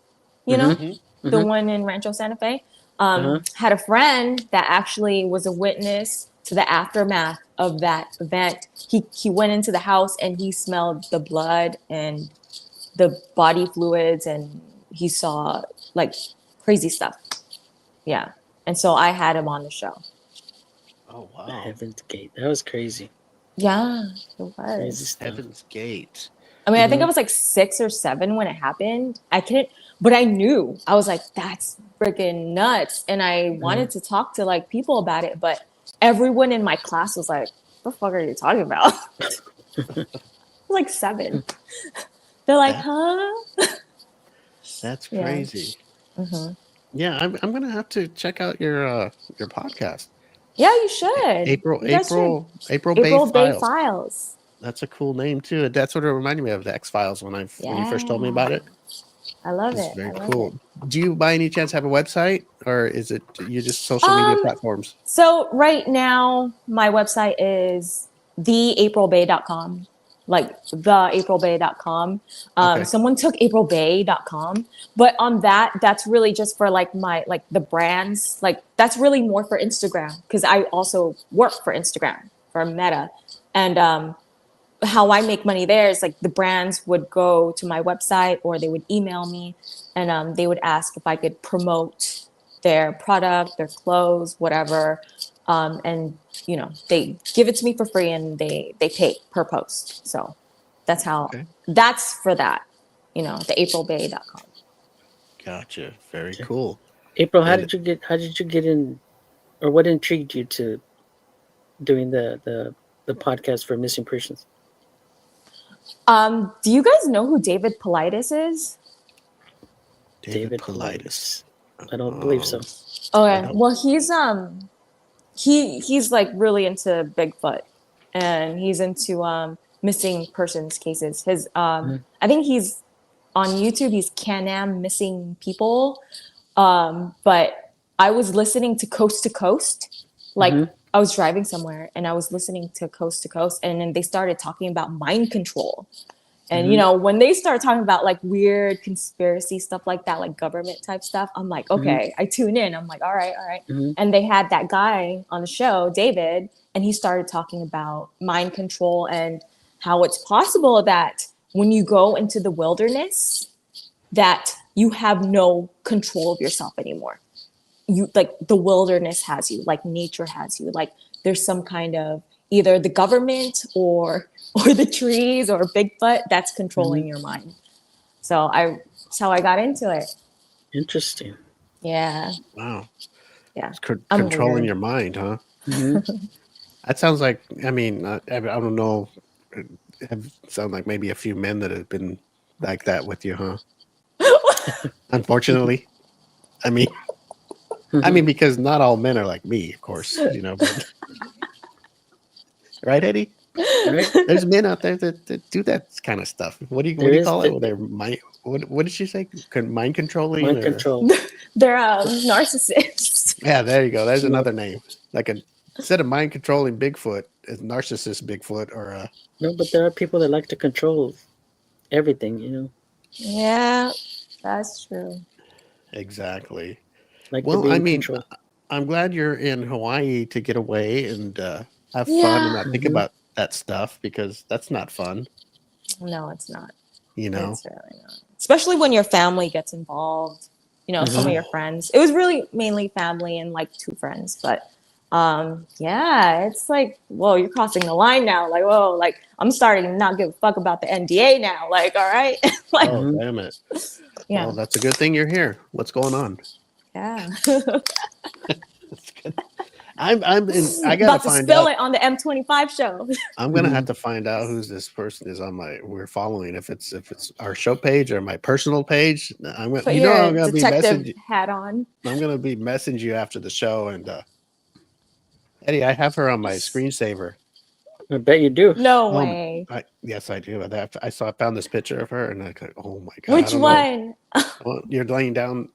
you know, Mm-hmm. the Mhm. one in Rancho Santa Fe. Uh-huh. Had a friend that actually was a witness to the aftermath of that event. He went into the house and he smelled the blood and the body fluids, and he saw like crazy stuff. Yeah. And so I had him on the show. Oh wow, Heaven's Gate. That was crazy. Yeah, it Crazy was. stuff. Heaven's Gate. I mean, I think Mhm. I was like 6 or 7 when it happened. I couldn't, but I knew. I was like, that's freaking nuts. And I wanted to talk to like people about it, but everyone in my class was like, what the fuck are you talking about? Like 7. They're like, huh? That's Yeah. crazy. hmm Yeah, I'm gonna have to check out your podcast. Yeah, you should. April You guys April April should. April Bay Bay Files. Files. That's a cool name too. That's what it reminded me of, the X Files when you first told me about it. I love It's it. very I love cool. it. Do you by any chance have a website, or is it you just social media platforms? So right now, my website is theaprilbay.com, like theaprilbay.com. Okay. Someone took aprilbay.com, but on that, that's really just for like the brands. Like that's really more for Instagram because I also work for Instagram for Meta, and how I make money there is like the brands would go to my website or they would email me, and they would ask if I could promote their product, their clothes, whatever. And you know, they give it to me for free and they pay per post. So that's how Okay. that's for that, you know, the aprilbay.com. Gotcha. Very cool. April, how And- did you get in, or what intrigued you to doing the podcast for missing persons? Do you guys know who David Politis is? David Politis. I don't believe so. Okay. Well, he's like really into Bigfoot, and he's into missing persons cases. His I think he's on YouTube. He's Can-Am Missing People. But I was listening to Coast to Coast, like I was driving somewhere and I was listening to Coast, and then they started talking about mind control. And you know, when they start talking about like weird conspiracy stuff like that, like government type stuff, I'm like, okay, I tune in. I'm like, all right. And they had that guy on the show, David, and he started talking about mind control and how it's possible that when you go into the wilderness, that you have no control of yourself anymore. You like the wilderness has you, like nature has you, like there's some kind of either the government or the trees or Bigfoot that's controlling your mind. So that's how I got into it. Interesting. Yeah. Wow. Yeah. It's I'm controlling weird. your mind, huh? That sounds like, I mean, I don't know. Sound like maybe a few men that have been like that with you, huh? Unfortunately. I mean, because not all men are like me, of course, you know. But... right, Eddie? Right? There's men out there that do that kind of stuff. What do you call it? They're mind. What did she say? Mind controlling. Mind control. They're narcissists. Yeah, there you go. There's another name. Like instead of mind controlling Bigfoot, it's narcissist Bigfoot or No, but there are people that like to control everything, you know. Yeah, that's true. Exactly. Like well, I mean, control. I'm glad you're in Hawaii to get away and have fun and not think about that stuff because that's not fun. No, it's not. You know, it's really not. Especially when your family gets involved. You know, some of your friends. It was really mainly family and like 2 friends, but yeah, it's like, whoa, you're crossing the line now. Like, whoa, like I'm starting to not give a fuck about the NDA now. Like, all right, like, oh damn it. Yeah. Well, that's a good thing you're here. What's going on? Yeah. That's good. I gotta about to find spill out. it on the M25 show. I'm gonna have to find out who's this person is on we're following. If it's our show page or my personal page, I'm gonna Put I'm your gonna be detective messaging. hat on. I'm gonna be messaging you after the show and Eddie, I have her on my screensaver. I bet you do. No way. Yes, I do. I found this picture of her and I go, oh my god. Which one? Well, you're laying down.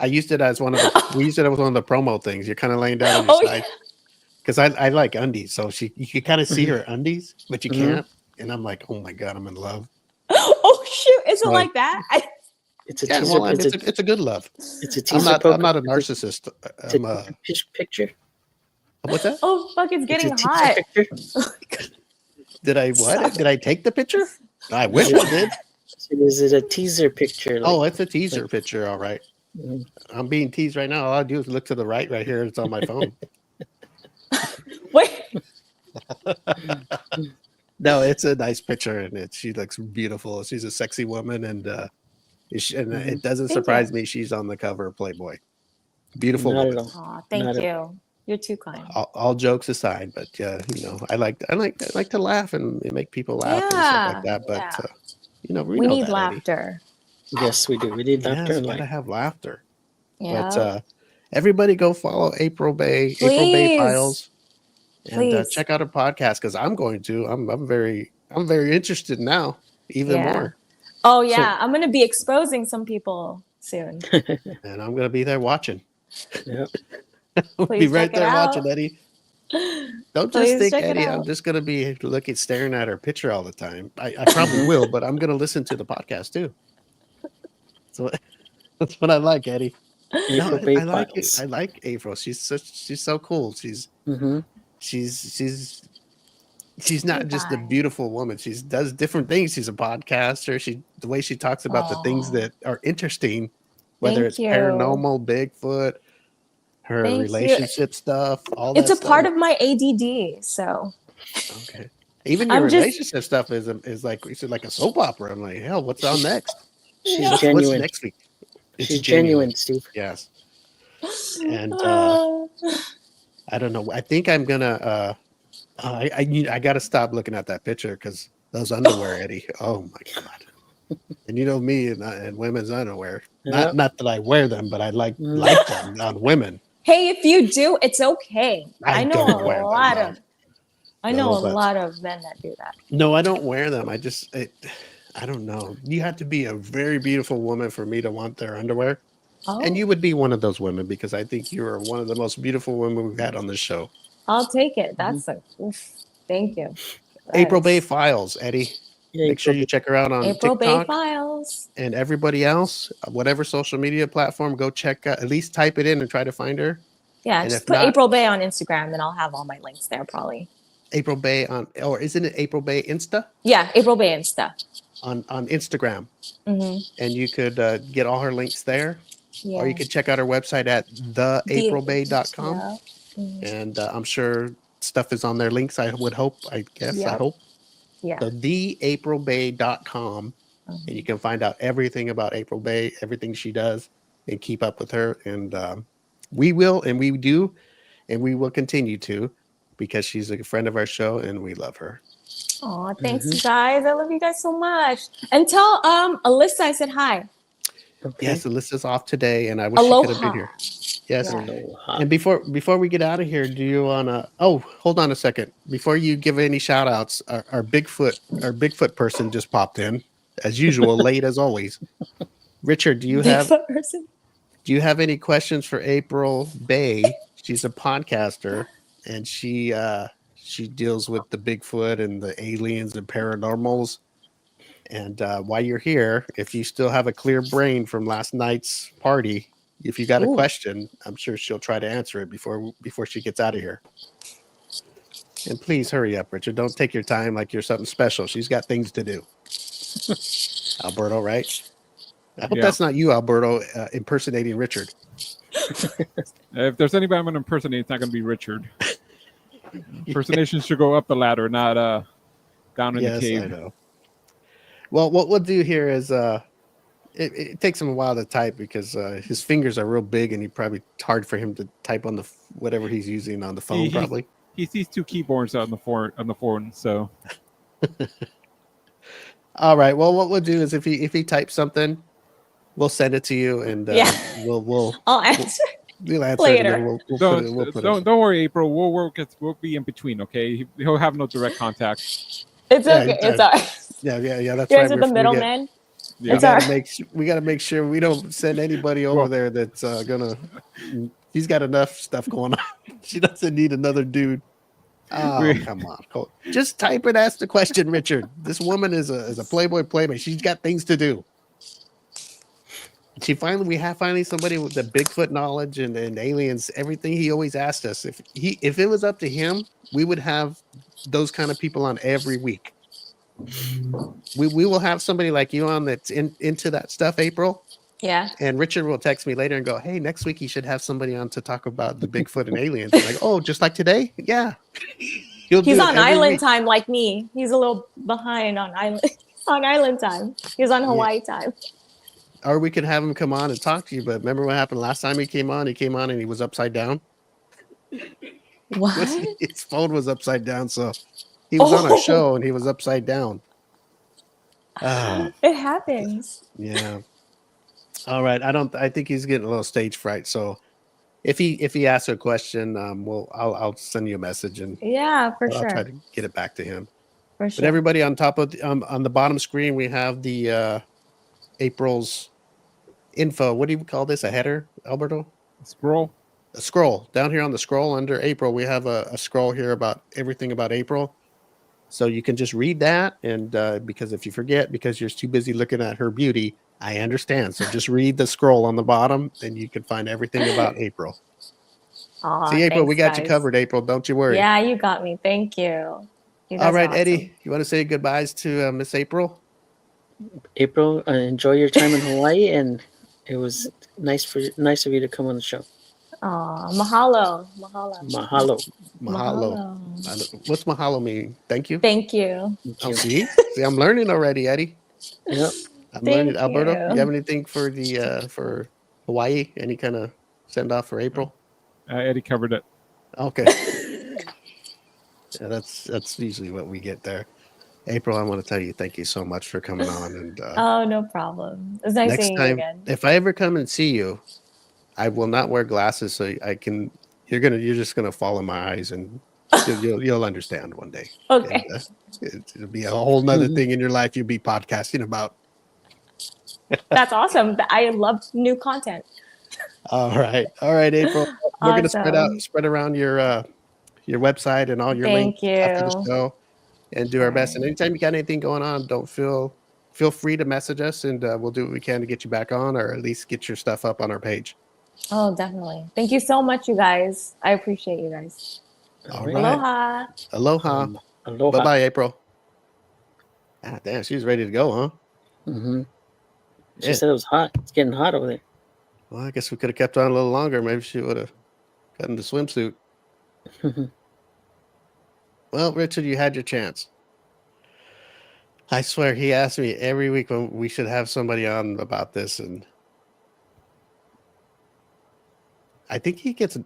I used it as one of the promo things. You're kind of laying down on your side. Because I like undies, so you can kind of see her undies, but you can't. And I'm like, oh my god, I'm in love. Oh shoot! Is it like that? It's a yeah, teaser. well, it's a good love. It's a teaser. I'm not a narcissist. I'm a picture. What's that? Oh fuck! It's getting hot. Did I what? Sorry. Did I take the picture? I wish I did. Is it a teaser picture? Like, it's a teaser picture. All right. I'm being teased right now. All I do is look to the right here. It's on my phone. Wait. No, it's a nice picture, and she looks beautiful. She's a sexy woman, and it doesn't surprise me she's on the cover of Playboy. Beautiful woman. Aw, thank you. You're too kind. All jokes aside, but you know, I like to laugh and make people laugh and stuff like that. But you know, we need that, laughter. Eddie. Yes, we do. We need laughter. Yes, gotta have laughter. Yeah. But everybody go follow April Bay Files, and check out her podcast because I'm going to. I'm very interested now, even more. Oh yeah, I'm gonna be exposing some people soon, and I'm gonna be there watching. Yep. I'll be right there watching, Eddie. Don't just think, Eddie, I'm just going to be staring at her picture all the time. I probably will, but I'm going to listen to the podcast too. So that's what I like, Eddie. No, I like it. I like April. She's so cool. She's not just a beautiful woman. She does different things. She's a podcaster. The way she talks about the things that are interesting, whether it's paranormal, Bigfoot, her relationship stuff, all that. It's a part of my ADD. So okay, even your relationship stuff is like a soap opera. I'm like, hell, what's on next? She's genuine. What's next week? She's genuine, Steve. Yes. And I don't know. I think I'm gonna. I got to stop looking at that picture because those underwear, Eddie. Oh my god. And you know me and women's underwear. Yep. Not that I wear them, but I like them on women. Hey, if you do, it's okay. I know don't a wear them, lot though. of I know No, a but- lot of men that do that. No, I don't wear them. I don't know. You have to be a very beautiful woman for me to want their underwear. Oh, And you would be one of those women because I think you are one of the most beautiful women we've had on the show. I'll take it. That's thank you. April Bay That's- Files, Eddie. Yeah, Make sure you check her out on April Bay TikTok Files. and everybody else, whatever social media platform. Go check out. At least type it in and try to find her. Yeah, And just if put not- April Bay on Instagram, and I'll have all my links there probably. April Bay or isn't it April Bay Insta Yeah, April Bay Insta. on Instagram? Mm-hmm. And you could get all her links there, Yeah. or you could check out her website at theaprilbay.com. Yeah. Mhm. And I'm sure stuff is on their links. I would hope. I guess. I Yep. hope. Yeah. So theaprilbay.com, and you can find out everything about April Bay, everything she does, and keep up with her. And we will, and we do, and we will continue to, because she's a friend of our show, and we love her. Aw, thanks, you guys. I love you guys so much. And tell Alyssa I said hi. Okay. Yes, Alyssa's off today, and I wish she could have been Aloha. here. Yes. Yeah. Aloha. And before we get out of here, do you wanna? Oh, hold on a second. Before you give any shout outs, our Bigfoot person just popped in, as usual, late as always. Richard, do you have Bigfoot person? any questions for April Bay? She's a podcaster, and she deals with the Bigfoot and the aliens and paranormals. And while you're here, if you still have a clear brain from last night's party, if you got a Ooh. question, I'm sure she'll try to answer it before she gets out of here. And please hurry up, Richard. Don't take your time like you're something special. She's got things to do. Alberto, right? I hope Yeah. that's not you, Alberto, impersonating Richard. If there's anybody I'm going to impersonate, it's not going to be Richard. Impersonations should go up the ladder, not down in Yes, the I cave. know. Well, what we'll do here is it takes him a while to type because his fingers are real big, and it's hard for him to type on the whatever he's using on the phone. Probably. He sees two keyboards on the phone, so All right. Well, what we'll do is if he types something, we'll send it to you, and Yeah. we'll I'll answer. answer Later. it. And then we'll put it. don't worry, April. We'll be in between. Okay, he'll have no direct contact. It's Yeah, okay. you It's all right. Yeah. That's You guys right. are the middleman. Yeah. It's all right. We got to make sure we don't send anybody over Well- there that's gonna. He's got enough stuff going on. She doesn't need another dude. Oh, come on. Cole. Just type and ask the question, Richard. This woman is a Playboy playmate. She's got things to do. We have finally somebody with the Bigfoot knowledge and aliens, everything he always asked us. If it was up to him, we would have those kind of people on every week. We will have somebody like you on that's into that stuff, April. Yeah. And Richard will text me later and go, "Hey, next week you should have somebody on to talk about the Bigfoot and aliens." I'm like, "Oh, just like today?" Yeah. He's He's on island time like me. He's a little behind on island time. He's on Hawaii time. Or we could have him come on and talk to you. But remember what happened last time he came on? He came on and he was upside down. What? His phone was upside down, so he was on our Oh. show and he was upside down. Ah, It happens. yeah. All right. I think he's getting a little stage fright. So if he asks a question, I'll send you a message and Yeah, for I'll sure. try to get it back to him. For But sure. everybody on top of on the bottom screen, we have the April's info. What do you call this? A header, Alberto? Scroll. A scroll. Down here on the scroll under April, we have a scroll here about everything about April. So you can just read that, and because if you forget, because you're too busy looking at her beauty, I understand. So just read the scroll on the bottom, and you can find everything about April. Aw, See, April, we got thanks, you guys. covered, April. Don't you worry. Yeah, you got me. Thank you. You guys All are right, awesome. Eddie, you want to say goodbyes to Miss April? April, enjoy your time in Hawaii, and it was nice of you to come on the show. Aw, mahalo. Mahalo. Mahalo. Mahalo. What's mahalo mean? Thank you. Thank you. Oh, see, I'm learning already, Eddie. Yep. I'm Thank learning. Alberto, you. you have anything for the for Hawaii? Any kind of send off for April? Eddie covered it. Okay. Yeah, that's usually what we get there. April, I want to tell you thank you so much for coming on. And Oh, no problem. It's nice next seeing you time, again. if I ever come and see you, I will not wear glasses so I can. You're just gonna fall in my eyes, and you'll understand one day. Okay. And, it'll be a whole nother thing in your life. You'll be podcasting about. That's awesome. I love new content. All right, April. We're gonna Awesome. spread around your website and all your Thank links after the you. show, and do our best. And anytime you got anything going on, don't feel free to message us, and we'll do what we can to get you back on, or at least get your stuff up on our page. Oh, definitely. Thank you so much, you guys. I appreciate you guys. All right. Aloha. Aloha. Aloha. Bye-bye, April. Ah, damn, she's ready to go, huh? Mm-hmm. She Yeah. said it was hot. It's getting hot over there. Well, I guess we could have kept on a little longer. Maybe she would have gotten the swimsuit. Well, Richard, you had your chance. I swear, he asked me every week when we should have somebody on about this, and I think he gets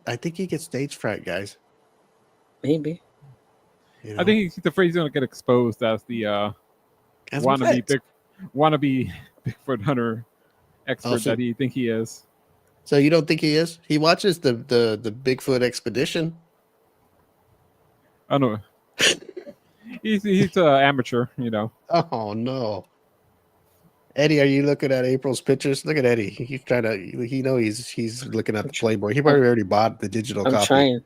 stage fright, guys. Maybe. You know? I think he's afraid he's going to get exposed as the As wannabe what? Bigfoot hunter expert Also- that he think he is. So you don't think he is? He watches the Bigfoot expedition. I don't know. He's an amateur, you know. Oh no. Eddie, are you looking at April's pictures? Look at Eddie. He's trying to. He's looking at the Playboy. He probably already bought the digital I'm copy. trying.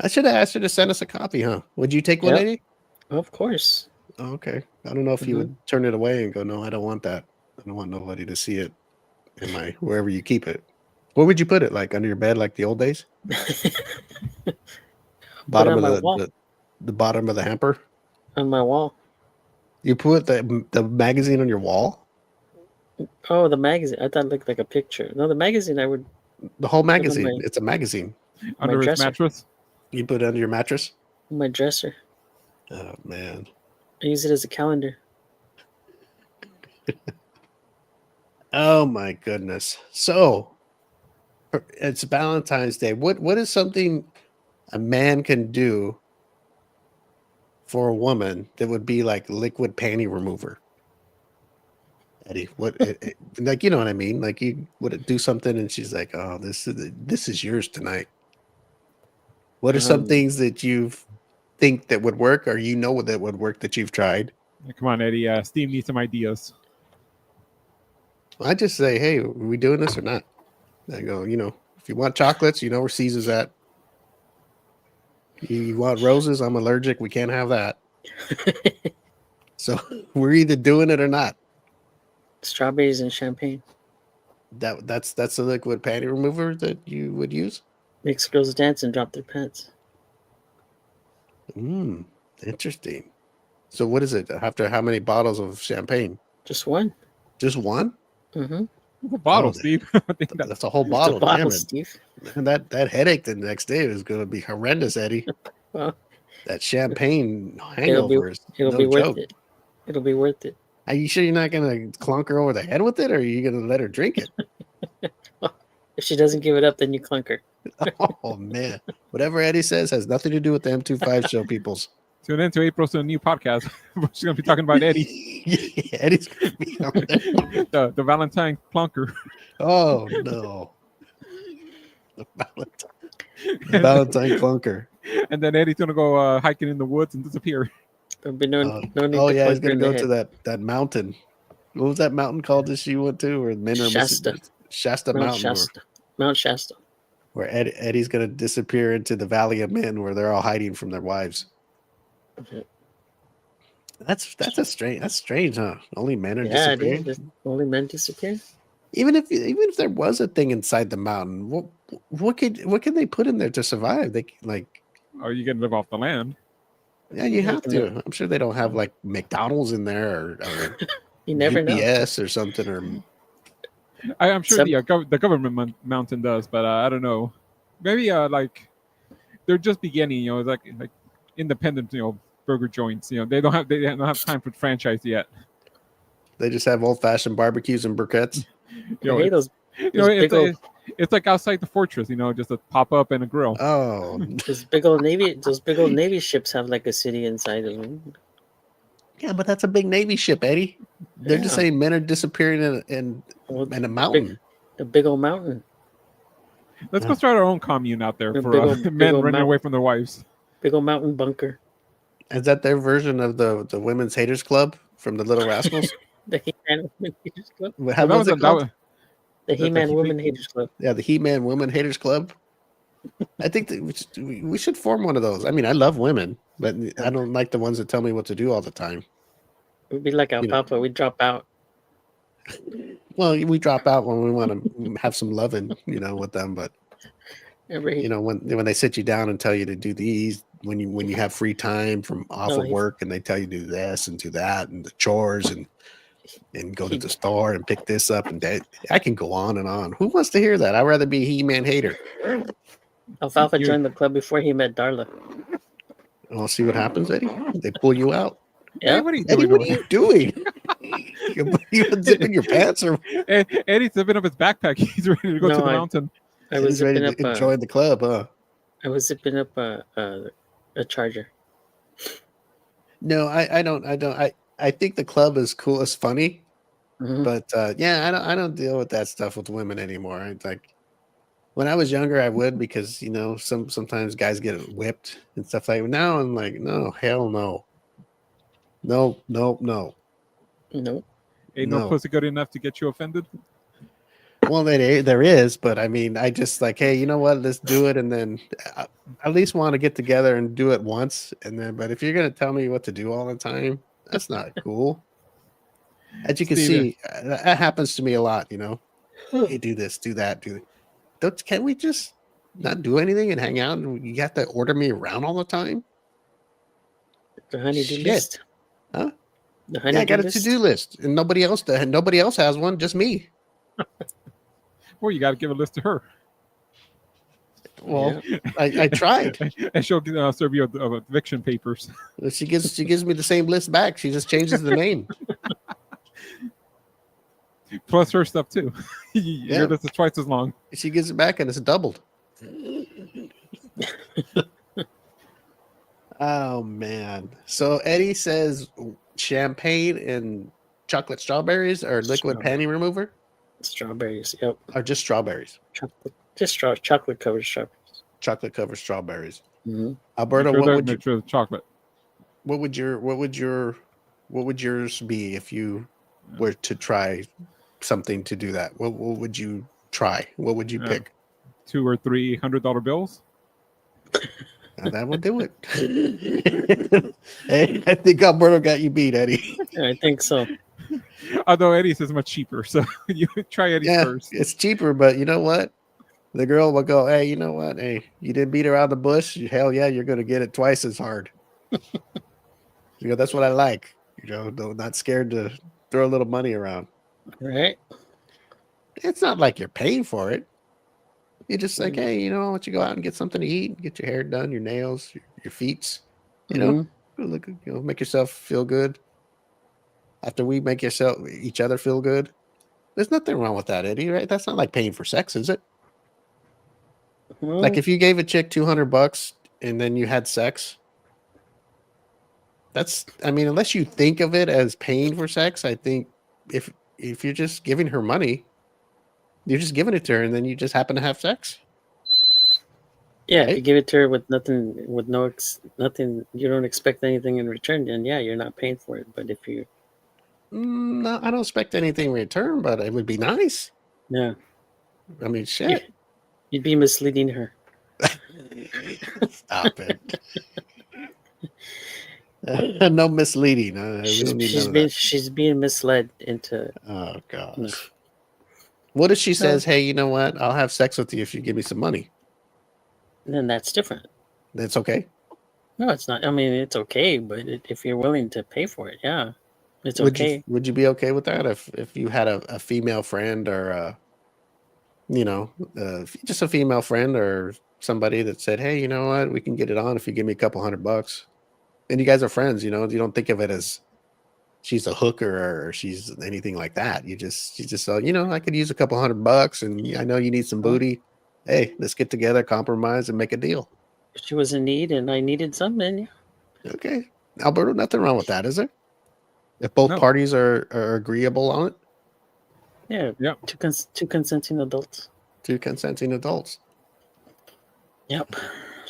I should have asked her to send us a copy, huh? Would you take one, Yep. Eddie? Of course. Oh, okay. I don't know if you would turn it away and go, no, I don't want that. I don't want nobody to see it in my wherever you keep it. Where would you put it? Like under your bed, like the old days? Bottom on of my wall. the bottom of the hamper. On my wall. You put the magazine on your wall. Oh, the magazine. I thought it looked like a picture. No, the magazine I would. The whole Put on magazine. my- It's a magazine. Under his dresser. mattress. You put it under your mattress. My dresser. Oh man. I use it as a calendar. Oh my goodness. So it's Valentine's Day. What is something a man can do for a woman that would be like liquid panty remover? Eddie, like, you know what I mean? Like, you would do something and she's like, oh, this is yours tonight. What are some things that you think that would work, or you know that would work that you've tried? Come on, Eddie. Steve needs some ideas. I just say, hey, are we doing this or not? I go, if you want chocolates, you know where Caesar's at. You want roses? I'm allergic. We can't have that. So we're either doing it or not. Strawberries and champagne. That's the liquid panty remover that you would use. Makes girls dance and drop their pants. Interesting. So what is it? After how many bottles of champagne? Just one. Just one? Mm-hmm. A bottle, Oh, Steve. I think that's That's a whole Just bottle. a bottle, Damn it. Steve. And that headache the next day is going to be horrendous, Eddie. Well, That champagne hangover is it'll no be worth joke. it. It'll be worth it. Are you sure you're not going to clunk her over the head with it, or are you going to let her drink it? If she doesn't give it up, then you clunk her. Oh, man. Whatever Eddie says has nothing to do with the M25 show, peoples. Tune in to April's new podcast. She's going to be talking about Eddie, Yeah, Eddie's going to be on there. the Valentine clunker. Oh, no. The Valentine clunker. And then Eddie's going to go hiking in the woods and disappear. There'll be no need Oh, to yeah, he's clunk her going in to the go head. to that mountain. What was that mountain called that she went to? Where men are Shasta. Shasta Mount Mountain. Shasta. Mount Shasta. Where Eddie's going to disappear into the Valley of Men, where they're all hiding from their wives. Mhm. That's strange. That's strange, huh? Only men are Yeah, disappearing. dude. Only men disappear. Even if there was a thing inside the mountain, what can they put in there to survive? They like, Or you can live off the land. yeah, you have to. I'm sure they don't have like McDonald's in there or You never know. UPS or something, or I'm sure Some- the government mountain does, but I don't know. Maybe like they're just beginning. Like independent, burger joints. They don't have time for franchise yet. they just have old fashioned barbecues and briquettes. I hate those It's, big old It's like outside the fortress, just a pop up and a grill. Oh, Those big old Navy ships have like a city inside of them. yeah, but that's a big Navy ship, Eddie. They're just Yeah. saying men are disappearing in Well, a mountain. The big old mountain. Let's go start our own commune out there A for big old- big men old running mountain. away from their wives. Big old mountain bunker. Is that their version of the Women's Haters Club from the Little Rascals? The He-Man Women Haters Club. How was it called? The the He-Man He- Women Haters Club. Yeah, the He-Man Women Haters Club. I think that we should form one of those. I mean, I love women, but I don't like the ones that tell me what to do all the time. We'd be like Alfalfa. We'd drop out. Well, we drop out when we want to have some loving, with them. But when they sit you down and tell you to do these, when you have free time from off of work, and they tell you to do this and do that and the chores and go to the store and pick this up and that, I can go on and on. Who wants to hear that? I'd rather be a He-Man hater. Alfalfa joined the club before he met Darla. I'll see what happens, Eddie. They pull you out. Yeah. Hey, what are you Eddie, doing? what are you doing? You unzipping your pants, or Eddie's zipping up his backpack. He's ready to go to the mountain. I was he's ready zipping to up. enjoy the club, huh? I was zipping up a charger. No, I don't. I think the club is cool. It's funny, but I don't deal with that stuff with women anymore. Like when I was younger, I would, because sometimes guys get whipped and stuff like that. Now I'm like, no, hell no, no. Nope. Ain't no pussy good enough to get you offended. Well, there is, but I mean, I just like, hey, you know what? Let's do it, and then I at least want to get together and do it once, and then. But if you're gonna tell me what to do all the time, that's not cool. As you can see, that happens to me a lot. Hey, do this, do that, do. Can't we just not do anything and hang out? And you have to order me around all the time. The honey-do list. Huh? The I got a to-do list, and nobody else does. Nobody else has one, just me. Well, you got to give a list to her. Well, I tried, and she'll serve you eviction papers. She gives me the same list back. She just changes the name. Plus her stuff too. Your list is twice as long. She gives it back, and it's doubled. Oh man! So Eddie says champagne and chocolate strawberries or liquid panty remover. Strawberries, yep. Or just strawberries. Chocolate covered strawberries. Chocolate covered strawberries. Mm-hmm. Alberto, make sure the chocolate. What would yours be if you were to try something to do that? What would you try? What would you pick? $200 or $300 bills. Now that would do it. Hey, I think Alberto got you beat, Eddie. I think so. Although Eddie's is much cheaper, so you try Eddie first. It's cheaper, but you know what? The girl will go, hey, you know what? Hey, you didn't beat her out of the bush. Hell yeah, you're going to get it twice as hard. That's what I like. Not scared to throw a little money around. Right. It's not like you're paying for it. You're just like, hey, why don't you go out and get something to eat, get your hair done, your nails, your feet, look, make yourself feel good. After we make each other feel good, there's nothing wrong with that, Eddie. Right? That's not like paying for sex, is it? Well, like if you gave a chick $200 and then you had sex, unless you think of it as paying for sex, I think if you're just giving her money, you're just giving it to her, and then you just happen to have sex. Yeah, right? If you give it to her with nothing, nothing, you don't expect anything in return, then yeah, you're not paying for it. But if you, no, I don't expect anything in return, but it would be nice. Yeah, I mean, shit. You'd be misleading her. Stop it. No misleading. She's being misled into. Oh gosh. What if she says, "Hey, you know what? I'll have sex with you if you give me some money." Then that's different. That's okay. No, it's not. I mean, it's okay, but if you're willing to pay for it, yeah, it's okay. Would you be okay with that if you had a female friend or just a female friend or somebody that said, "Hey, you know what? We can get it on if you give me a couple $100." And you guys are friends, you don't think of it as she's a hooker or she's anything like that. You just I could use a couple $100 and I know you need some booty. Hey, let's get together, compromise, and make a deal. She was in need, and I needed something. Okay, Alberto, nothing wrong with that, is there? If both parties are agreeable on it. Yeah. Yep. Two consenting adults. Two consenting adults. Yep.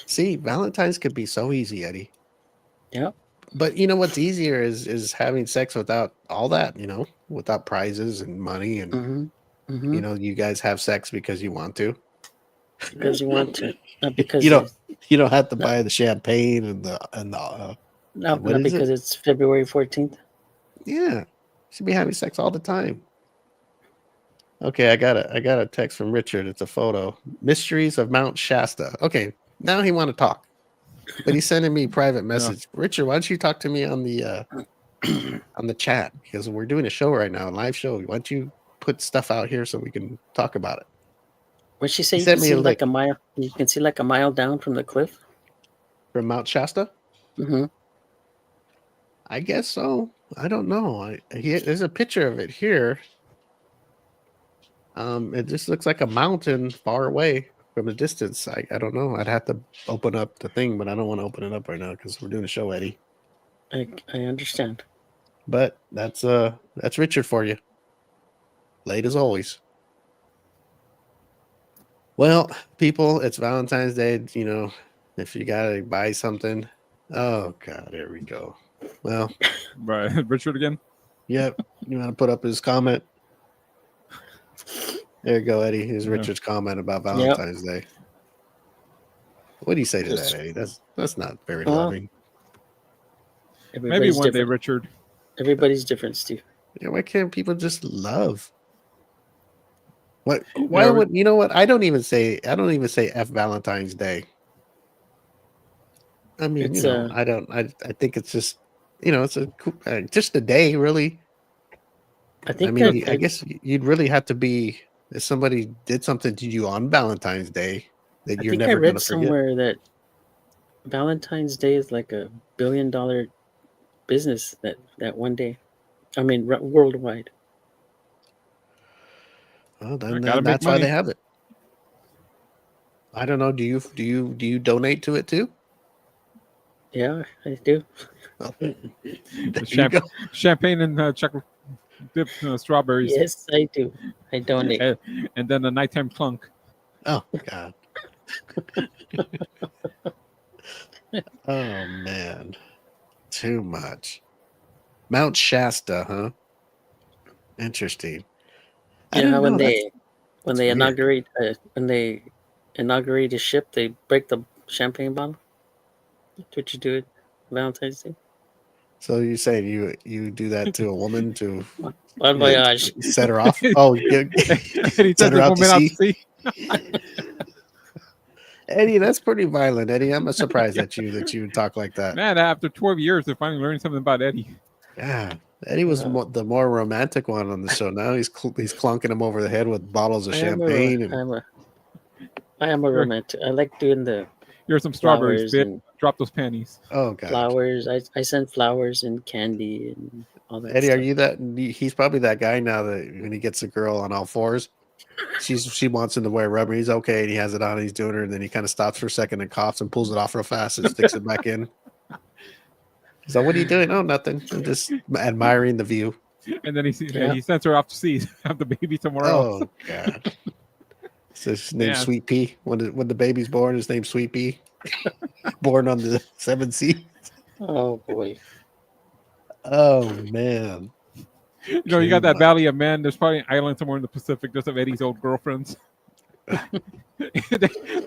See, Valentine's could be so easy, Eddie. Yep. But you know what's easier is having sex without all that, without prizes and money and you guys have sex because you want to. Because you want to, not because you don't have to buy the champagne and the not because it's February 14th. Yeah, should be having sex all the time. Okay, I got a text from Richard. It's a photo. Mysteries of Mount Shasta. Okay, now he want to talk, but he's sending me private message. Yeah. Richard, why don't you talk to me on the chat, because we're doing a show right now, a live show. Why don't you put stuff out here so we can talk about it? What she say? You can see like a mile. You can see like a mile down from the cliff. From Mount Shasta. Mm-hmm. I guess so. I don't know. There's a picture of it here. It just looks like a mountain far away from a distance. I don't know. I'd have to open up the thing, but I don't want to open it up right now because we're doing a show, Eddie. I understand. But that's Richard for you. Late as always. Well, people, it's Valentine's Day. If you gotta buy something. Oh God, here we go. Well, right, Richard again. Yep. You want to put up his comment? There you go, Eddie. Here's Richard's comment about Valentine's Day. What do you say to that, Eddie? That's not very loving. Maybe one day, Richard. Everybody's different, Steve. Yeah, why can't people just love? What? Why would you know what? I don't even say F Valentine's Day. I mean, I don't. I think it's just it's just a day, really. I guess you'd really have to be if somebody did something to you on Valentine's Day that you're never going to forget. I read somewhere that Valentine's Day is like $1 billion business that one day. I mean, worldwide. Well, then that's why they have it. I don't know. Do you donate to it too? Yeah, I do. Champagne and chocolate dipped strawberries. Yes, I do. I donate. And then the nighttime clunk. Oh God. Oh man, too much. Mount Shasta, huh? Interesting. Yeah, when they inaugurate a ship, they break the champagne bottle. That's what you do at Valentine's Day. So you say you do that to a woman to bon voyage. Set her off? Oh, set her out to sea. Eddie, that's pretty violent, Eddie. I'm surprised that you would talk like that. Man, after 12 years, they're finally learning something about Eddie. Yeah, Eddie was the more romantic one on the show. Now he's clunking him over the head with bottles of champagne. I am a romantic. I like doing the. Here's some strawberries, bitch. Drop those panties. Oh God. Flowers. I send flowers and candy and all that. Eddie, stuff. are you that? He's probably that guy now that when he gets a girl on all fours, she wants him to wear rubber. He's okay, and he has it on. And he's doing her, and then he kind of stops for a second and coughs and pulls it off real fast and sticks it back in. So what are you doing? Oh, nothing. I'm just admiring the view. And then he sends her off to sea, have the baby somewhere else. Oh God. So his name's Sweet Pea. When the baby's born, his name's Sweet Pea. Born on the 7 seas. Oh boy. Oh man. You got that Valley of Men. There's probably an island somewhere in the Pacific just of Eddie's old girlfriends.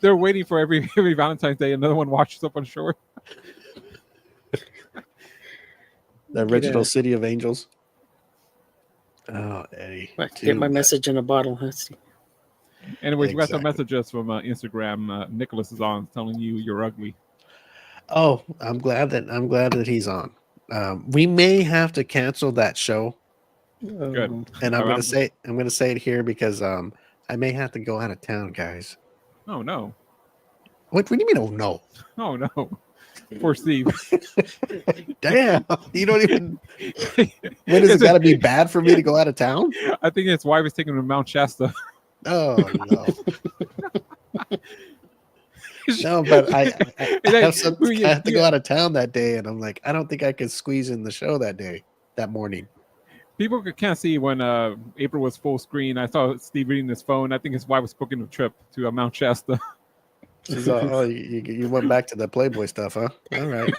They're waiting for every Valentine's Day. Another one washes up on shore. The original City of Angels. Oh, Eddie. Get my message in a bottle, huh? Anyways, we got some messages from Instagram. Nicholas is on telling you you're ugly. Oh, I'm glad that he's on. We may have to cancel that show. Good. And I'm gonna say it here because I may have to go out of town, guys. Oh no. What do you mean? Oh no. Oh no. Poor Steve. Damn, you don't even. When is it got to be bad for me to go out of town? I think his wife is taking him to Mount Shasta. Oh no. No, but I have I have to go out of town that day, and I'm like, I don't think I could squeeze in the show that morning. People can't see when April was full screen. I saw Steve reading his phone. I think his wife was booking a trip to Mount Shasta. She's like, oh, you went back to the Playboy stuff, huh? All right.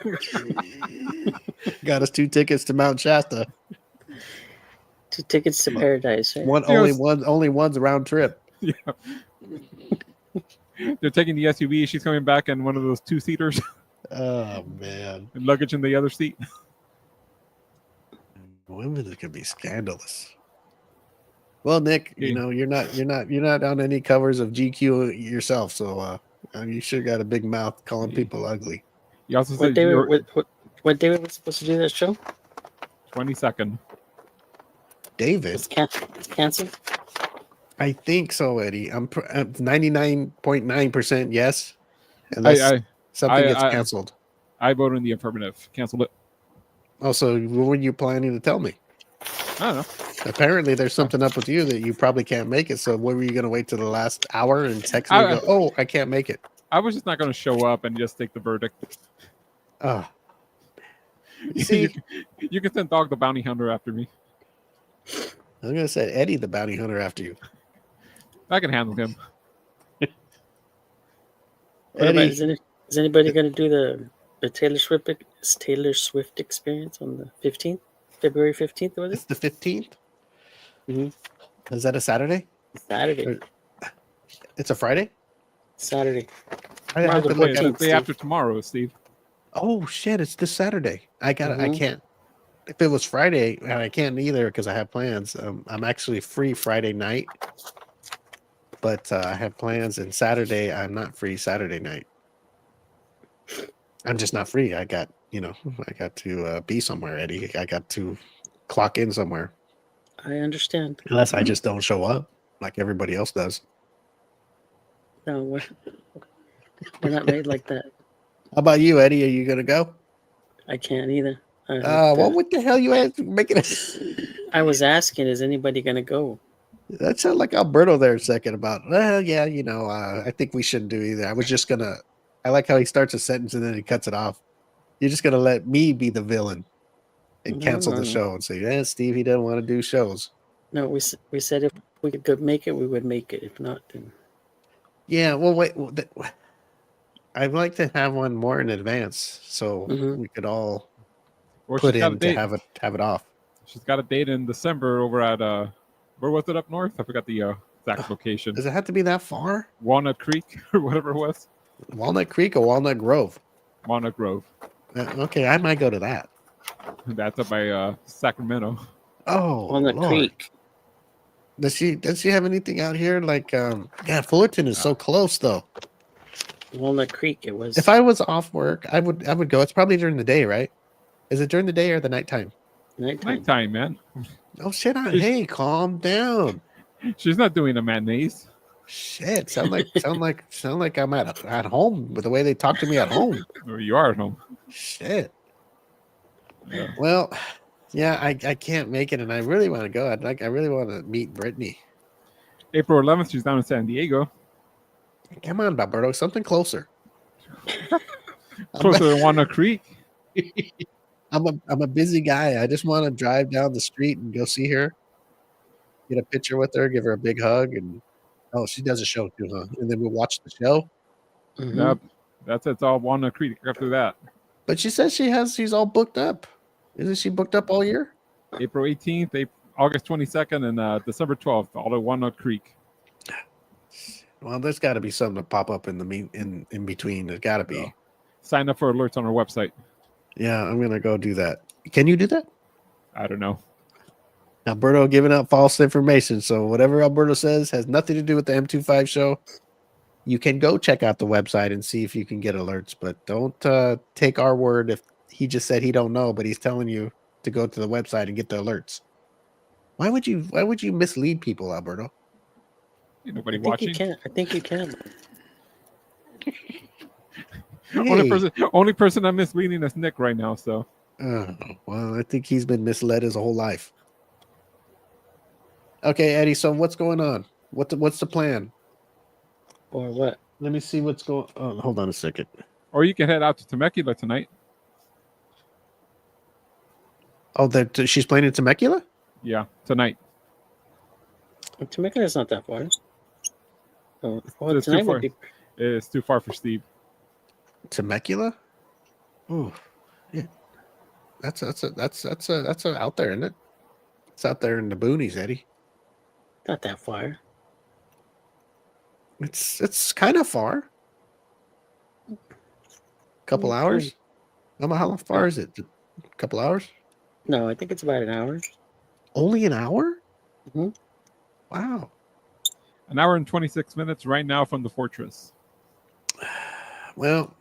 Got us 2 tickets to Mount Shasta. 2 tickets to paradise, right? Only one's round trip. Yeah. They're taking the SUV. She's coming back in one of those 2-seaters. Oh man. And luggage in the other seat. Women can be scandalous. Well, Nick, you know you're not on any covers of GQ yourself, so you sure got a big mouth calling people ugly. You also What said day were we supposed to do that show? 22nd. David, It's canceled. I think so, Eddie. I'm 99.9% yes, unless something gets canceled. I voted in the affirmative. Canceled it. Also, what were you planning to tell me? I don't know. Apparently, there's something up with you that you probably can't make it. So, what were you going to wait till the last hour and text me? And go, oh, I can't make it. I was just not going to show up and just take the verdict. Oh, see, you can send Dog the Bounty Hunter after me. I'm going to say Eddie the Bounty Hunter after you. I can handle him. Eddie, is anybody going to do the Taylor Swift experience on the 15th, February 15th? Was it? It's the 15th. Mm-hmm. Is that a Saturday? Saturday. It's a Friday. Saturday. I have to look at the day after tomorrow, Steve. Oh shit! It's this Saturday. I can't. If it was Friday, and I can't either because I have plans. I'm actually free Friday night, but I have plans. And Saturday, I'm not free Saturday night. I'm just not free. I got to be somewhere, Eddie. I got to clock in somewhere. I understand. Unless I just don't show up like everybody else does. No, we're not made like that. How about you, Eddie? Are you gonna go? I can't either. What the hell you making it? I was asking, is anybody gonna go? That sounded like Alberto there a second about, well, yeah, I think we shouldn't do either. I was just gonna. I like how he starts a sentence and then he cuts it off. You're just gonna let me be the villain and cancel the show and say, yeah, Steve, he doesn't want to do shows. No, we said if we could make it, we would make it. If not, then yeah. Well, wait. I'd like to have one more in advance so we could all put in to have it off. She's got a date in December over at where was it up north? I forgot the exact location. Does it have to be that far? Walnut Creek or whatever it was. Walnut Creek or Walnut Grove? Walnut Grove. Okay, I might go to that. That's up by Sacramento. Oh, Walnut Creek. Does she have anything out here? Like, Fullerton is so close though. Walnut Creek. It was. If I was off work, I would go. It's probably during the day, right? Is it during the day or the nighttime? Nighttime, man. Oh shit! Hey, calm down. She's not doing the matinees. Shit, sound like I'm at home with the way they talk to me at home. You are at home. Shit. Yeah. Well, yeah, I can't make it, and I really want to go. I really want to meet Brittany. April 11th, she's down in San Diego. Come on, Alberto, something closer. Closer than Walnut Creek. I'm a busy guy. I just want to drive down the street and go see her, get a picture with her, give her a big hug, and she does a show too, huh? And then we'll watch the show. Mm-hmm. Yep, it's all Walnut Creek after that. But she says she's all booked up. Isn't she booked up all year? April 18th, August 22nd, and December 12th, all at Walnut Creek. Well, there's got to be something to pop up in between. There's got to be. Sign up for alerts on our website. Yeah, I'm gonna go do that. Can you do that? I don't know. Alberto giving out false information. So whatever Alberto says has nothing to do with the M25 show. You can go check out the website and see if you can get alerts, but don't take our word if he just said he don't know, but he's telling you to go to the website and get the alerts. Why would you mislead people, Alberto? Nobody watching. I think you can. Only person I'm misleading is Nick right now. So. Well, I think he's been misled his whole life. Okay, Eddie. So what's going on? What's the plan? Or what? Let me see what's going. Oh, hold on a second. Or you can head out to Temecula tonight. Oh, she's playing in Temecula? Yeah, tonight. Temecula's not that far. Oh, It's tonight too far. would be. It's too far for Steve. Temecula? Oh, yeah. That's out there, isn't it? It's out there in the boonies, Eddie. Not that far. It's kind of far. Couple hours. How far is it? A couple hours? No, I think it's about an hour. Only an hour? Mm-hmm. Wow. An hour and 26 minutes right now from the fortress. Well,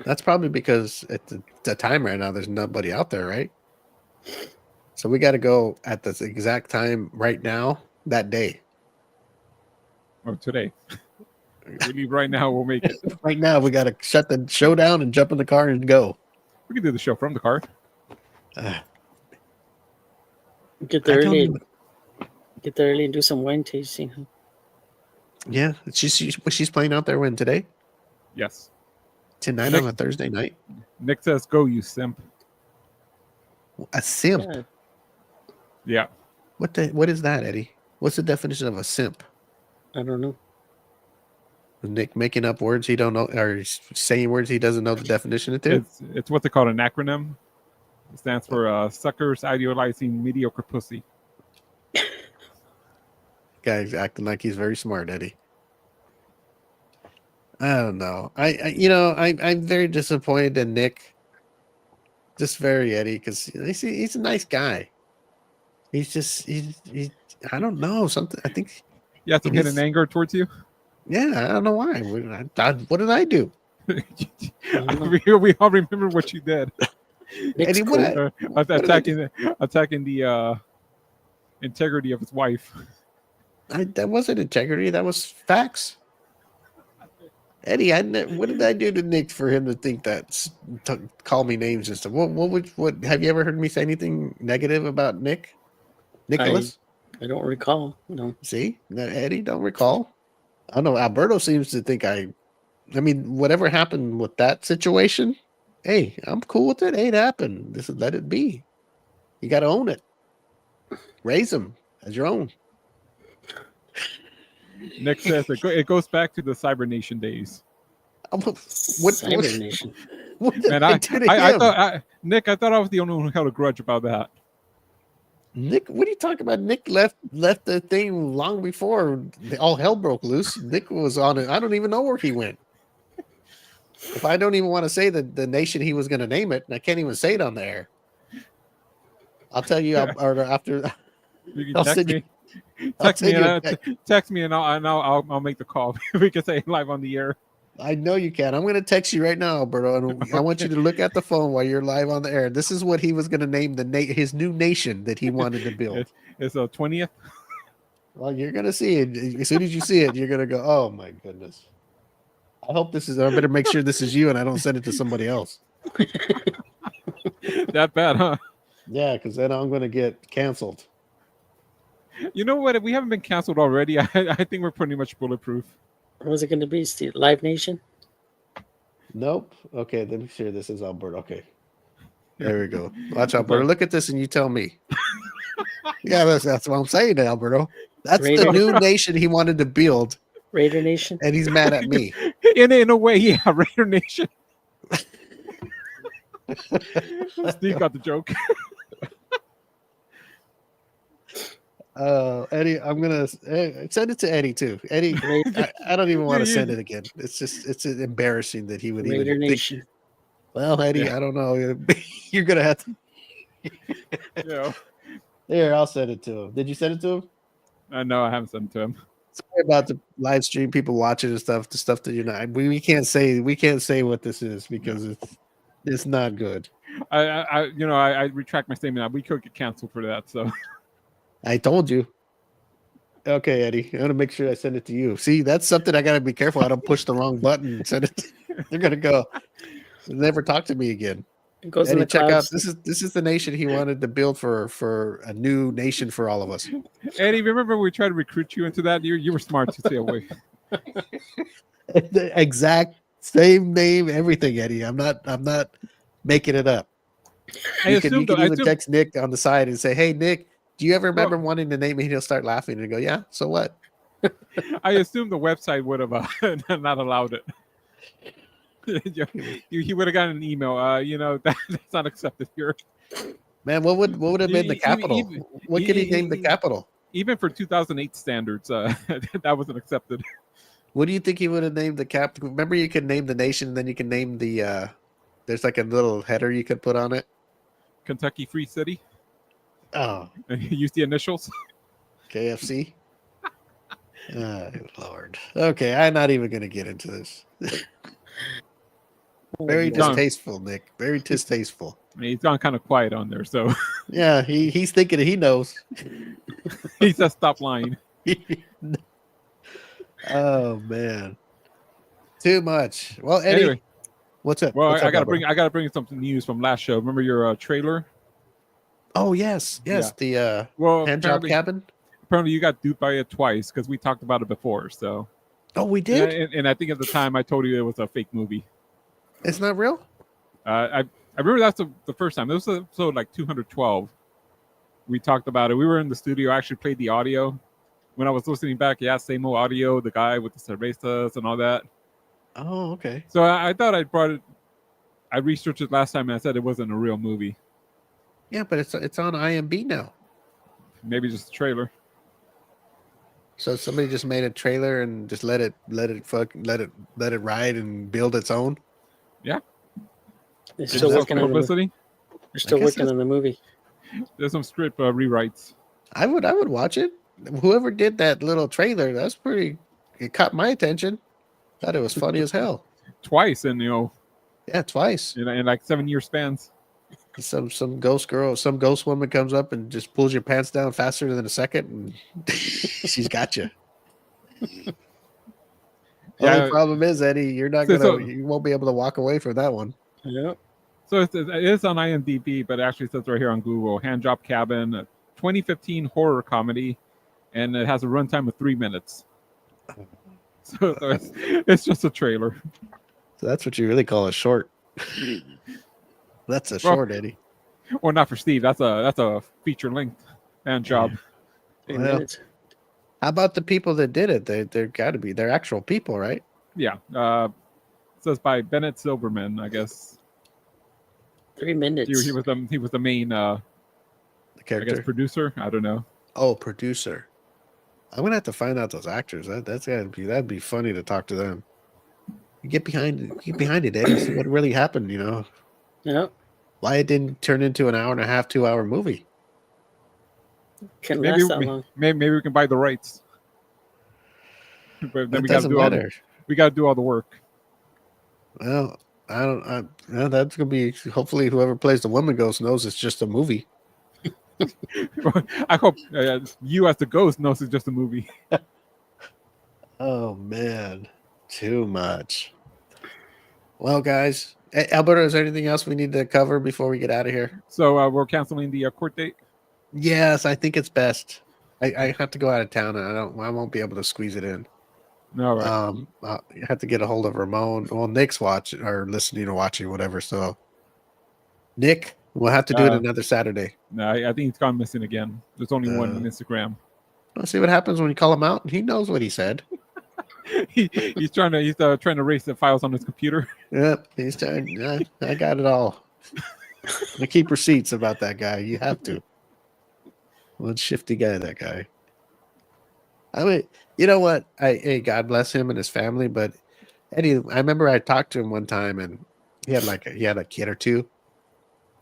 that's probably because at the time right now, there's nobody out there, right? So we got to go at the exact time right now that day. Or today. We leave right now. We'll make it. Right now, we got to shut the show down and jump in the car and go. We can do the show from the car. Get there early. Get there early and do some wine tasting. Huh? Yeah, she's playing out there when today? Yes. Tonight on a Thursday night. Nick says, "Go, you simp." A simp. Yeah. What is that, Eddie? What's the definition of a simp? I don't know. Nick making up words he don't know, or saying words he doesn't know the definition of it. It's what they call an acronym. It stands for suckers idealizing mediocre pussy. Guy's acting like he's very smart, Eddie. I don't know. I'm very disappointed in Nick. Just very, Eddie, because he's a nice guy. He's I don't know, something. I think you have to get an anger towards you. Yeah, I don't know why. What did I do? We all remember what you did. Eddie, attacking the integrity of his wife. That wasn't integrity. That was facts. Eddie, what did I do to Nick for him to think that? Call me names and stuff. What have you ever heard me say anything negative about Nick? Nicholas? I don't recall. No. See, Eddie, don't recall. I don't know. Alberto seems to think whatever happened with that situation. Hey, I'm cool with it. Hey, it happened. Let it be. You got to own it. Raise them as your own. Nick says it goes back to the Cyber Nation days. Cyber Nation? What did I do to him? Nick, I thought I was the only one who held a grudge about that. Nick, what are you talking about? Nick left the thing long before all hell broke loose. Nick was on it. I don't even know where he went. If I don't even want to say the nation he was going to name it, and I can't even say it on the air. I'll tell you after. You can text me, and I'll make the call. We can say it live on the air. I know you can. I'm going to text you right now, Alberto, and I want you to look at the phone while you're live on the air. This is what he was going to name his new nation that he wanted to build. It's a 20th. Well, you're going to see it. As soon as you see it, you're going to go, oh, my goodness. I hope this is. I better make sure this is you and I don't send it to somebody else. That bad, huh? Yeah, because then I'm going to get canceled. You know what? If we haven't been canceled already, I think we're pretty much bulletproof. What was it going to be, Steve? Live Nation? Nope. Okay, let me share this as Alberto. Okay. There we go. Watch, Alberto. Look at this and you tell me. Yeah, that's what I'm saying, Alberto. That's the new nation he wanted to build. Raider Nation? And he's mad at me. In a way, yeah, Raider Nation. Steve got the joke. Eddie, I'm gonna send it to Eddie too. Eddie, I don't even want to send it again. It's embarrassing that he would Raider even Nation. think. Well, Eddie, I don't know. You're gonna have to. Yeah. Here, I'll send it to him. Did you send it to him? No, I haven't sent it to him. Sorry about the live stream, people watching and stuff. The stuff that you're not. We can't say what this is because it's not good. I retract my statement. We could get canceled for that. So. I told you. Okay, Eddie. I'm gonna make sure I send it to you. See, that's something I gotta be careful. I don't push the wrong button and send it. They're gonna go. Never talk to me again. It goes in Eddie, the check out. clouds. This is the nation he wanted to build for a new nation for all of us. Eddie, remember when we tried to recruit you into that? You were smart to stay away. The exact same name, everything, Eddie. I'm not making it up. You can even text Nick on the side and say, "Hey, Nick, do you ever remember wanting to name me?" He'll start laughing and go, "Yeah, so what?" I assume the website would have not allowed it. He would have gotten an email. That's not accepted here. Man, what would have been the capital? What could he name the capital? Even for 2008 standards, that wasn't accepted. What do you think he would have named the capital? Remember, you could name the nation, and then you can name the. There's like a little header you could put on it. Kentucky Free City. Oh, use the initials. KFC. Oh, Lord. Okay, I'm not even going to get into this. Very distasteful, Nick. Very distasteful. He's gone kind of quiet on there, so yeah, he's thinking he knows. He says stop lying. Oh man, too much. Well, Eddie, anyway, what's up? Well, I gotta bring some news from last show. Remember your trailer? Oh yes. Yeah. The hand job cabin. Apparently, you got duped by it twice because we talked about it before. So, oh, we did. And I think at the time I told you it was a fake movie. It's not real. I remember that's the first time. This was episode like 212. We talked about it. We were in the studio. I actually played the audio. When I was listening back, yeah, same old audio, the guy with the cervezas and all that. Oh, okay. So I thought I brought it. I researched it last time and I said it wasn't a real movie. Yeah, but it's on IMDb now. Maybe just a trailer. So somebody just made a trailer and just let it ride and build its own. Yeah. They're still working on publicity. They're still working on the movie. There's some script rewrites. I would watch it. Whoever did that little trailer, that's pretty. It caught my attention. Thought it was funny as hell. Twice, and yeah, twice in like 7-year spans. Some ghost girl, some ghost woman comes up and just pulls your pants down faster than a second, and she's got you. Only problem is, Eddie, you're not you won't be able to walk away from that one. Yeah. So it is on IMDb, but it actually says right here on Google, Handjob Cabin, 2015 horror comedy, and it has a runtime of 3 minutes. So it's just a trailer. So that's what you really call a short. That's a short, Eddie. Well, not for Steve. That's a feature length Handjob. Well, how about the people that did it? They're got to be. They're actual people, right? Yeah. It says by Bennett Silverman, I guess. 3 minutes. He was the main the character. I guess producer. I don't know. Oh, producer. I'm gonna have to find out those actors. That'd be funny to talk to them. Get behind it, Eddie. See what really happened. Yeah. Why it didn't turn into an hour and a half, 2 hour movie? Can't last that long. Maybe we can buy the rights. But then we got to do all the work. Well, that's gonna be. Hopefully, whoever plays the woman ghost knows it's just a movie. I hope you, as the ghost, knows it's just a movie. Oh man, too much. Well, guys, Alberto, is there anything else we need to cover before we get out of here? So we're canceling the court date. Yes, I think it's best. I have to go out of town, and I won't be able to squeeze it in. No, right. I have to get a hold of Ramon. Well, Nick's watching or listening or watching, whatever. So, Nick, we'll have to do it another Saturday. No, I think he's gone missing again. There's only one on Instagram. Let's see what happens when you call him out. He knows what he said. he's trying to erase the files on his computer. Yep, he's trying. I got it all. I keep receipts about that guy. You have to. One shifty guy, that guy. I mean, you know what? Hey, God bless him and his family. But Eddie, I remember I talked to him one time, and he had a kid or two,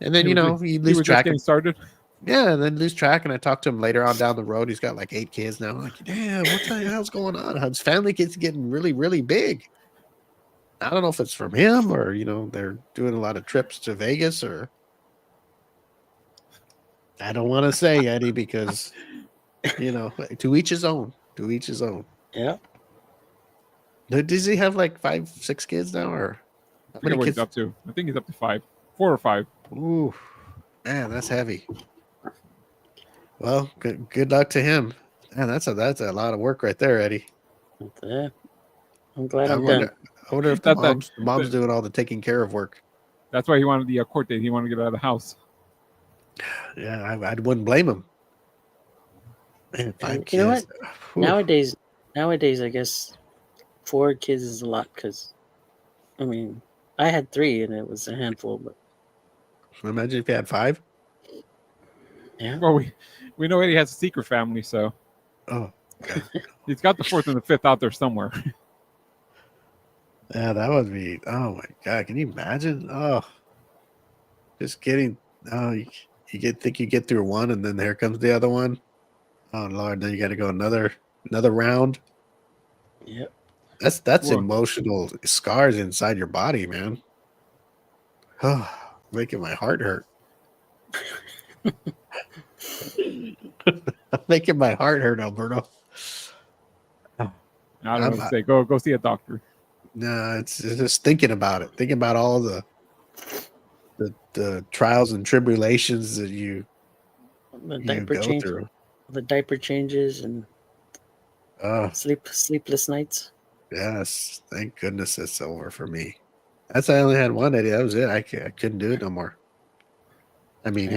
and then he lose track. Getting started. Yeah, and then lose track. And I talked to him later on down the road. He's got like 8 kids now. I'm like, damn, what the hell's going on? His family keeps getting really, really big. I don't know if it's from him or they're doing a lot of trips to Vegas or. I don't want to say, Eddie, because to each his own. To each his own. Yeah. Does he have like 5, 6 kids now, or? I forget what he's up to. I think he's up to 5, 4 or 5. Ooh, man, that's heavy. Well, good luck to him. Man, that's a lot of work right there, Eddie. Yeah. I'm glad I'm done. I wonder if the mom's doing all the taking care of work. That's why he wanted the court date. He wanted to get out of the house. Yeah, I wouldn't blame him. Man, 5 kids. You know what? Nowadays, I guess 4 kids is a lot because, I mean, I had 3 and it was a handful. But imagine if you had 5. Yeah. Well, we know Eddie has a secret family, so. Oh, okay. He's got the 4th and the 5th out there somewhere. Yeah, that would be. Oh my God, can you imagine? Oh, just kidding. Oh, you think you get through one, and then here comes the other one. Oh Lord, then you got to go another round. Yep. That's emotional scars inside your body, man. Oh, making my heart hurt. Making my heart hurt, Alberto. I don't know what to say. Go see a doctor. No, it's just thinking about it. Thinking about all the trials and tribulations that you go through. The diaper changes and sleepless nights. Yes, thank goodness it's over for me. I only had one, Eddie. That was it. I couldn't do it no more. I mean,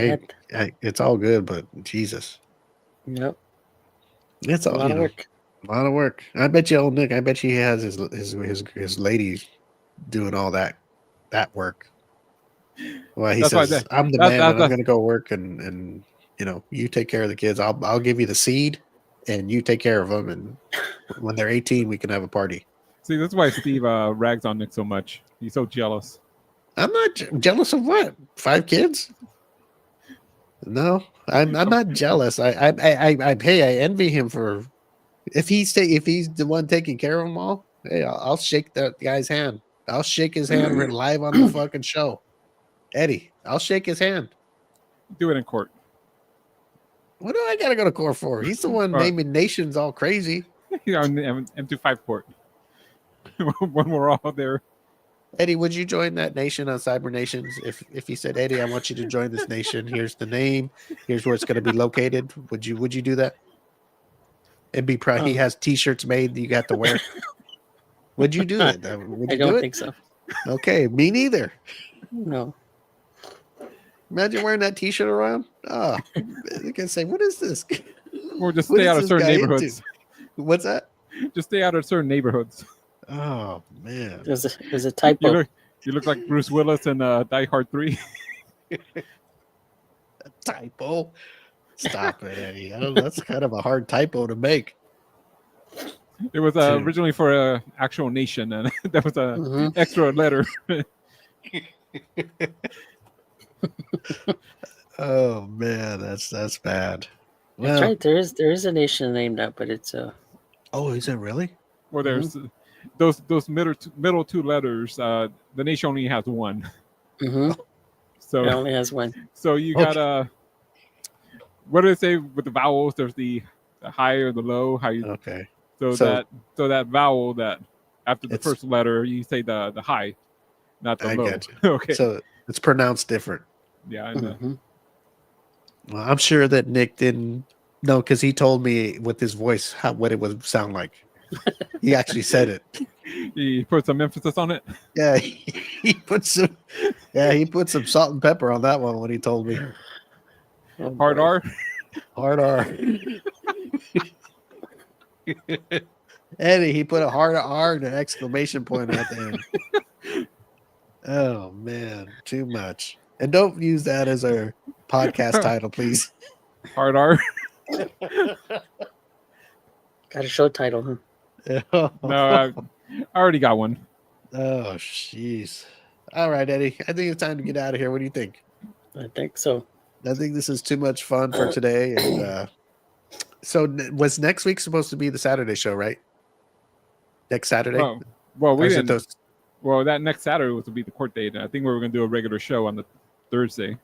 it's all good, but Jesus. Yep. It's all, a lot of work. A lot of work. I bet you, old Nick. I bet he has his lady doing all that work. Well, he says, "I'm the man, and I'm going to go work, and you take care of the kids. I'll give you the seed, and you take care of them. And when they're 18, we can have a party." See, that's why Steve rags on Nick so much. He's so jealous. I'm not jealous of what? 5 kids? No, I'm not jealous. I envy him for. If he's the one taking care of them all, hey, I'll shake that guy's hand. I'll shake his hand live on the fucking show. Eddie, I'll shake his hand. Do it in court. What do I gotta go to court for? He's the one naming nations all crazy. On the M25 court. When we're all there. Eddie, would you join that nation on Cyber Nations? If he said, Eddie, I want you to join this nation. Here's the name. Here's where it's going to be located. Would you do that? It'd be he has T-shirts made that you got to wear. Would you do it? I don't think so. Okay, me neither. No. Imagine wearing that T-shirt around. Oh, you can say, "What is this?" Or just stay out of certain neighborhoods. What's that? Just stay out of certain neighborhoods. Oh man, there's a typo. You look like Bruce Willis in Die Hard 3. A typo. Stop it, Eddie. That's kind of a hard typo to make. It was originally for an actual nation, and that was an extra letter. Oh man, that's bad. Well, that's right. There is a nation named that, but it's Oh, is it really? Well, there's those middle 2 letters. The nation only has one. Mm-hmm. So it only has one. So you got what do they say with the vowels? There's the high or the low. Okay. So that vowel that after the first letter you say the high, not the low. Get you. Okay. So it's pronounced different. Yeah, I know. Mm-hmm. Well, I'm sure that Nick didn't know because he told me with his voice what it would sound like. He actually said it. He put some emphasis on it. Yeah, he put some salt and pepper on that one when he told me. Oh, hard R. Hard R. Eddie, he put a hard R and an exclamation point at the end. Oh man, too much. And don't use that as our podcast title, please. Hard R. Got a show title, huh? No, I already got one. Oh, jeez. All right, Eddie. I think it's time to get out of here. What do you think? I think so. I think this is too much fun for today. And so, was next week supposed to be the Saturday show, right? Next Saturday? Well, we didn't. Well, that next Saturday was to be the court date. I think we were going to do a regular show on the Thursday.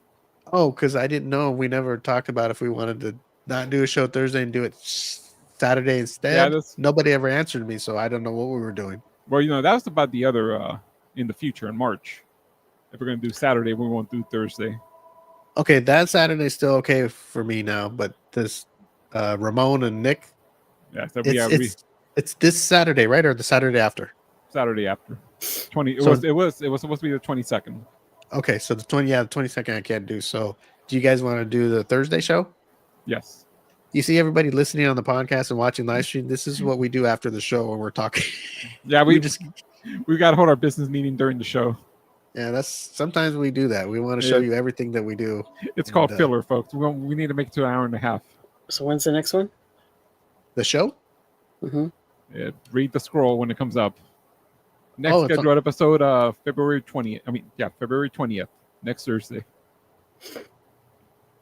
Oh, because I didn't know. We never talked about if we wanted to not do a show Thursday and do it Saturday instead. Yeah, nobody ever answered me, so I don't know what we were doing. Well, that was about the other in the future in March. If we're going to do Saturday, we won't do Thursday. Okay, that Saturday's still okay for me now, but this Ramon and Nick, Yeah, so it's this Saturday, right, or the Saturday after? Saturday after 20. It So- was supposed to be the 22nd. Okay, so the 22nd I can't do. So, do you guys want to do the Thursday show? Yes. You see everybody listening on the podcast and watching live stream. This is what we do after the show when we're talking. Yeah, we got to hold our business meeting during the show. Yeah, that's sometimes we do that. We want to show you everything that we do. It's called filler, folks. We need to make it to an hour and a half. So when's the next one? The show? Mm-hmm. Yeah, read the scroll when it comes up. Next scheduled episode, February 20th. February 20th, next Thursday.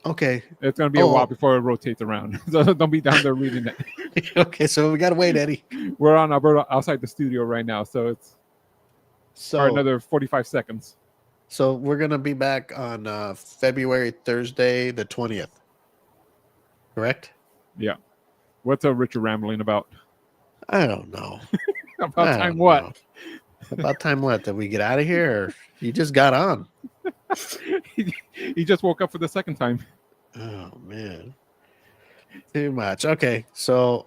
Okay. It's going to be a while before it rotates around. So don't be down there reading it. Okay, so we got to wait, Eddie. We're on Alberta outside the studio right now, so it's for another 45 seconds. So we're going to be back on February Thursday, the 20th. Correct? Yeah. What's Richard rambling about? I don't know. About time what? Know. About time what? That we get out of here? Or you just got on? He just woke up for the second time. Oh, man. Too much. Okay, so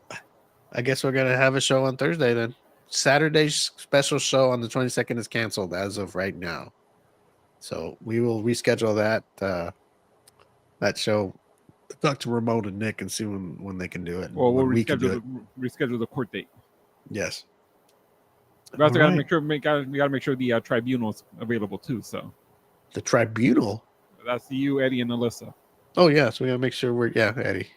I guess we're going to have a show on Thursday then. Saturday's special show on the 22nd is canceled as of right now. So we will reschedule that show. Talk to Ramon and Nick and see when they can do it. Well, we'll reschedule the court date. Yes. We also got to make sure the tribunal's available too. So the tribunal. That's you, Eddie, and Alyssa. Oh yeah, so we gotta make sure Eddie.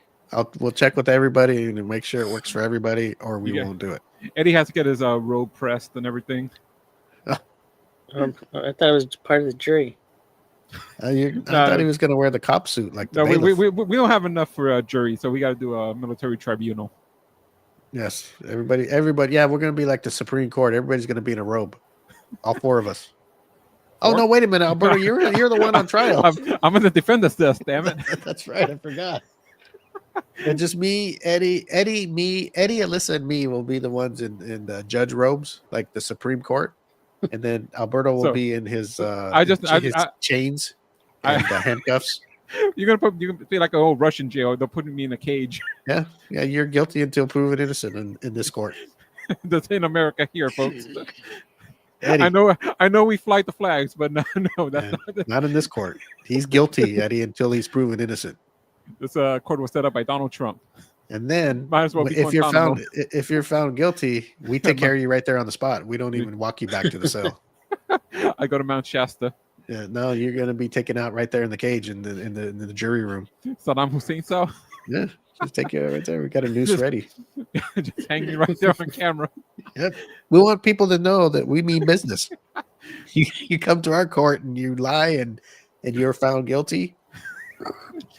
We'll check with everybody and make sure it works for everybody, or we won't do it. Eddie has to get his robe pressed and everything. I thought it was part of the jury. I thought he was gonna wear the cop suit like the we don't have enough for a jury, so we got to do a military tribunal. Yes, everybody. Yeah, we're gonna be like the Supreme Court. Everybody's gonna be in a robe. All four of us. Oh no! Wait a minute, Alberto. You're the one on trial. I'm gonna defend us. Damn it! That's right. I forgot. And just me, Eddie, Alyssa, and me will be the ones in the judge robes, like the Supreme Court, and then Alberto will be in his chains and handcuffs. You're gonna be like an old Russian jail. They're putting me in a cage. Yeah. You're guilty until proven innocent in this court. That's in America here, folks. Eddie, I know we fly the flags, but no, that's not in this court. He's guilty, Eddie, until he's proven innocent. This court was set up by Donald Trump. And then, might as well be if you're found guilty, we take care of you right there on the spot. We don't even walk you back to the cell. I go to Mount Shasta. Yeah, no, you're gonna be taken out right there in the cage in the jury room. Saddam Hussein style. Yeah, just take you right there. We got a noose ready. Just hang me right there on camera. Yep. We want people to know that we mean business. You come to our court and you lie and you're found guilty.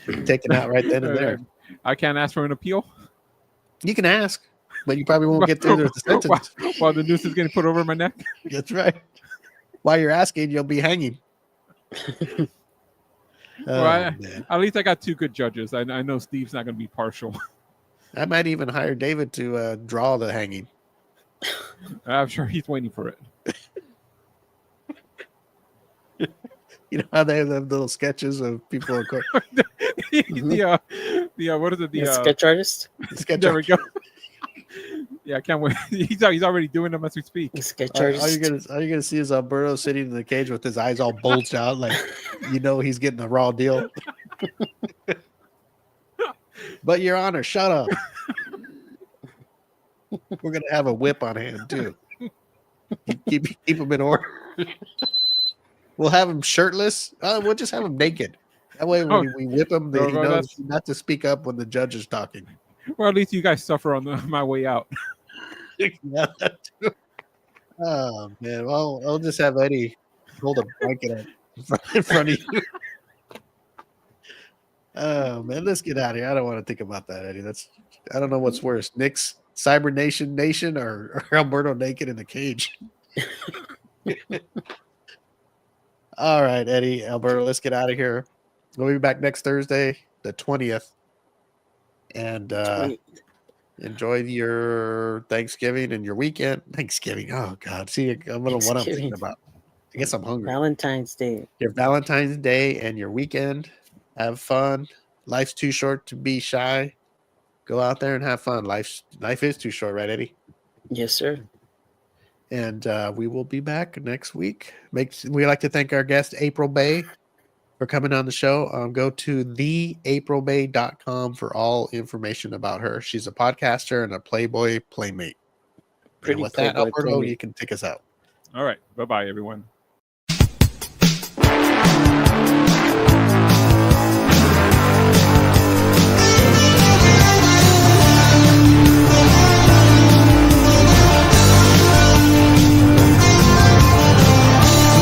You're taken out right then and there. I can't ask for an appeal. You can ask, but you probably won't get through the sentence while the noose is getting put over my neck. That's right. While you're asking, you'll be hanging. At least I got two good judges. I know Steve's not going to be partial. I might even hire David to draw the hanging. I'm sure he's waiting for it. You know how they have little sketches of people in court? What is it? The sketch artist? There we go. Yeah, I can't wait. He's already doing them as we speak. Sketch artist. All you're gonna see is Alberto sitting in the cage with his eyes all bulged out, like he's getting a raw deal. But Your Honor, shut up. We're gonna have a whip on hand too. Keep him in order. We'll have him shirtless. We'll just have him naked. That way, when we whip him, he knows not to speak up when the judge is talking. Well, at least you guys suffer on my way out. Yeah, oh man! Well, I'll just have Eddie hold a blanket in front of you. Oh man, let's get out of here. I don't want to think about that, Eddie. I don't know what's worse, Nick's Cyber Nation or Alberto naked in the cage. All right, Eddie, Alberto, let's get out of here. We'll be back next Thursday, the 20th. And enjoy your Thanksgiving and your weekend. Thanksgiving. Oh, God. See, I'm going to what I'm thinking about. I guess I'm hungry. Valentine's Day. Your Valentine's Day and your weekend. Have fun. Life's too short to be shy. Go out there and have fun. Life is too short, right, Eddie? Yes, sir. And we will be back next week. We like to thank our guest, April Bay, for coming on the show. Go to theaprilbay.com for all information about her. She's a podcaster and a Playboy Playmate. Pretty and with that, Playboy Alberto, Playmate. you can take us out. All right. Bye-bye, everyone.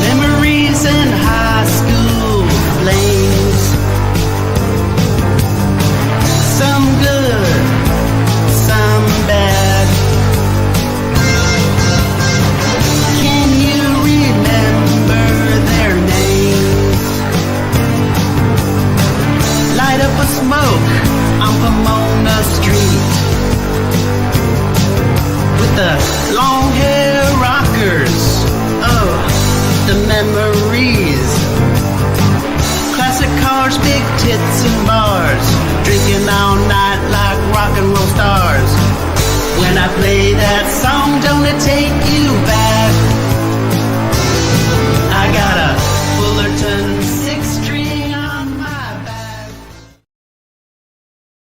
Memories in high school flames. Some good, some bad. Can you remember their names? Light up a smoke on Pomona Street with the long hair rockers. Oh, the memories. Classic cars, big tits and bars. Drinking all night like rock and roll stars. When I play that song, don't it take you back?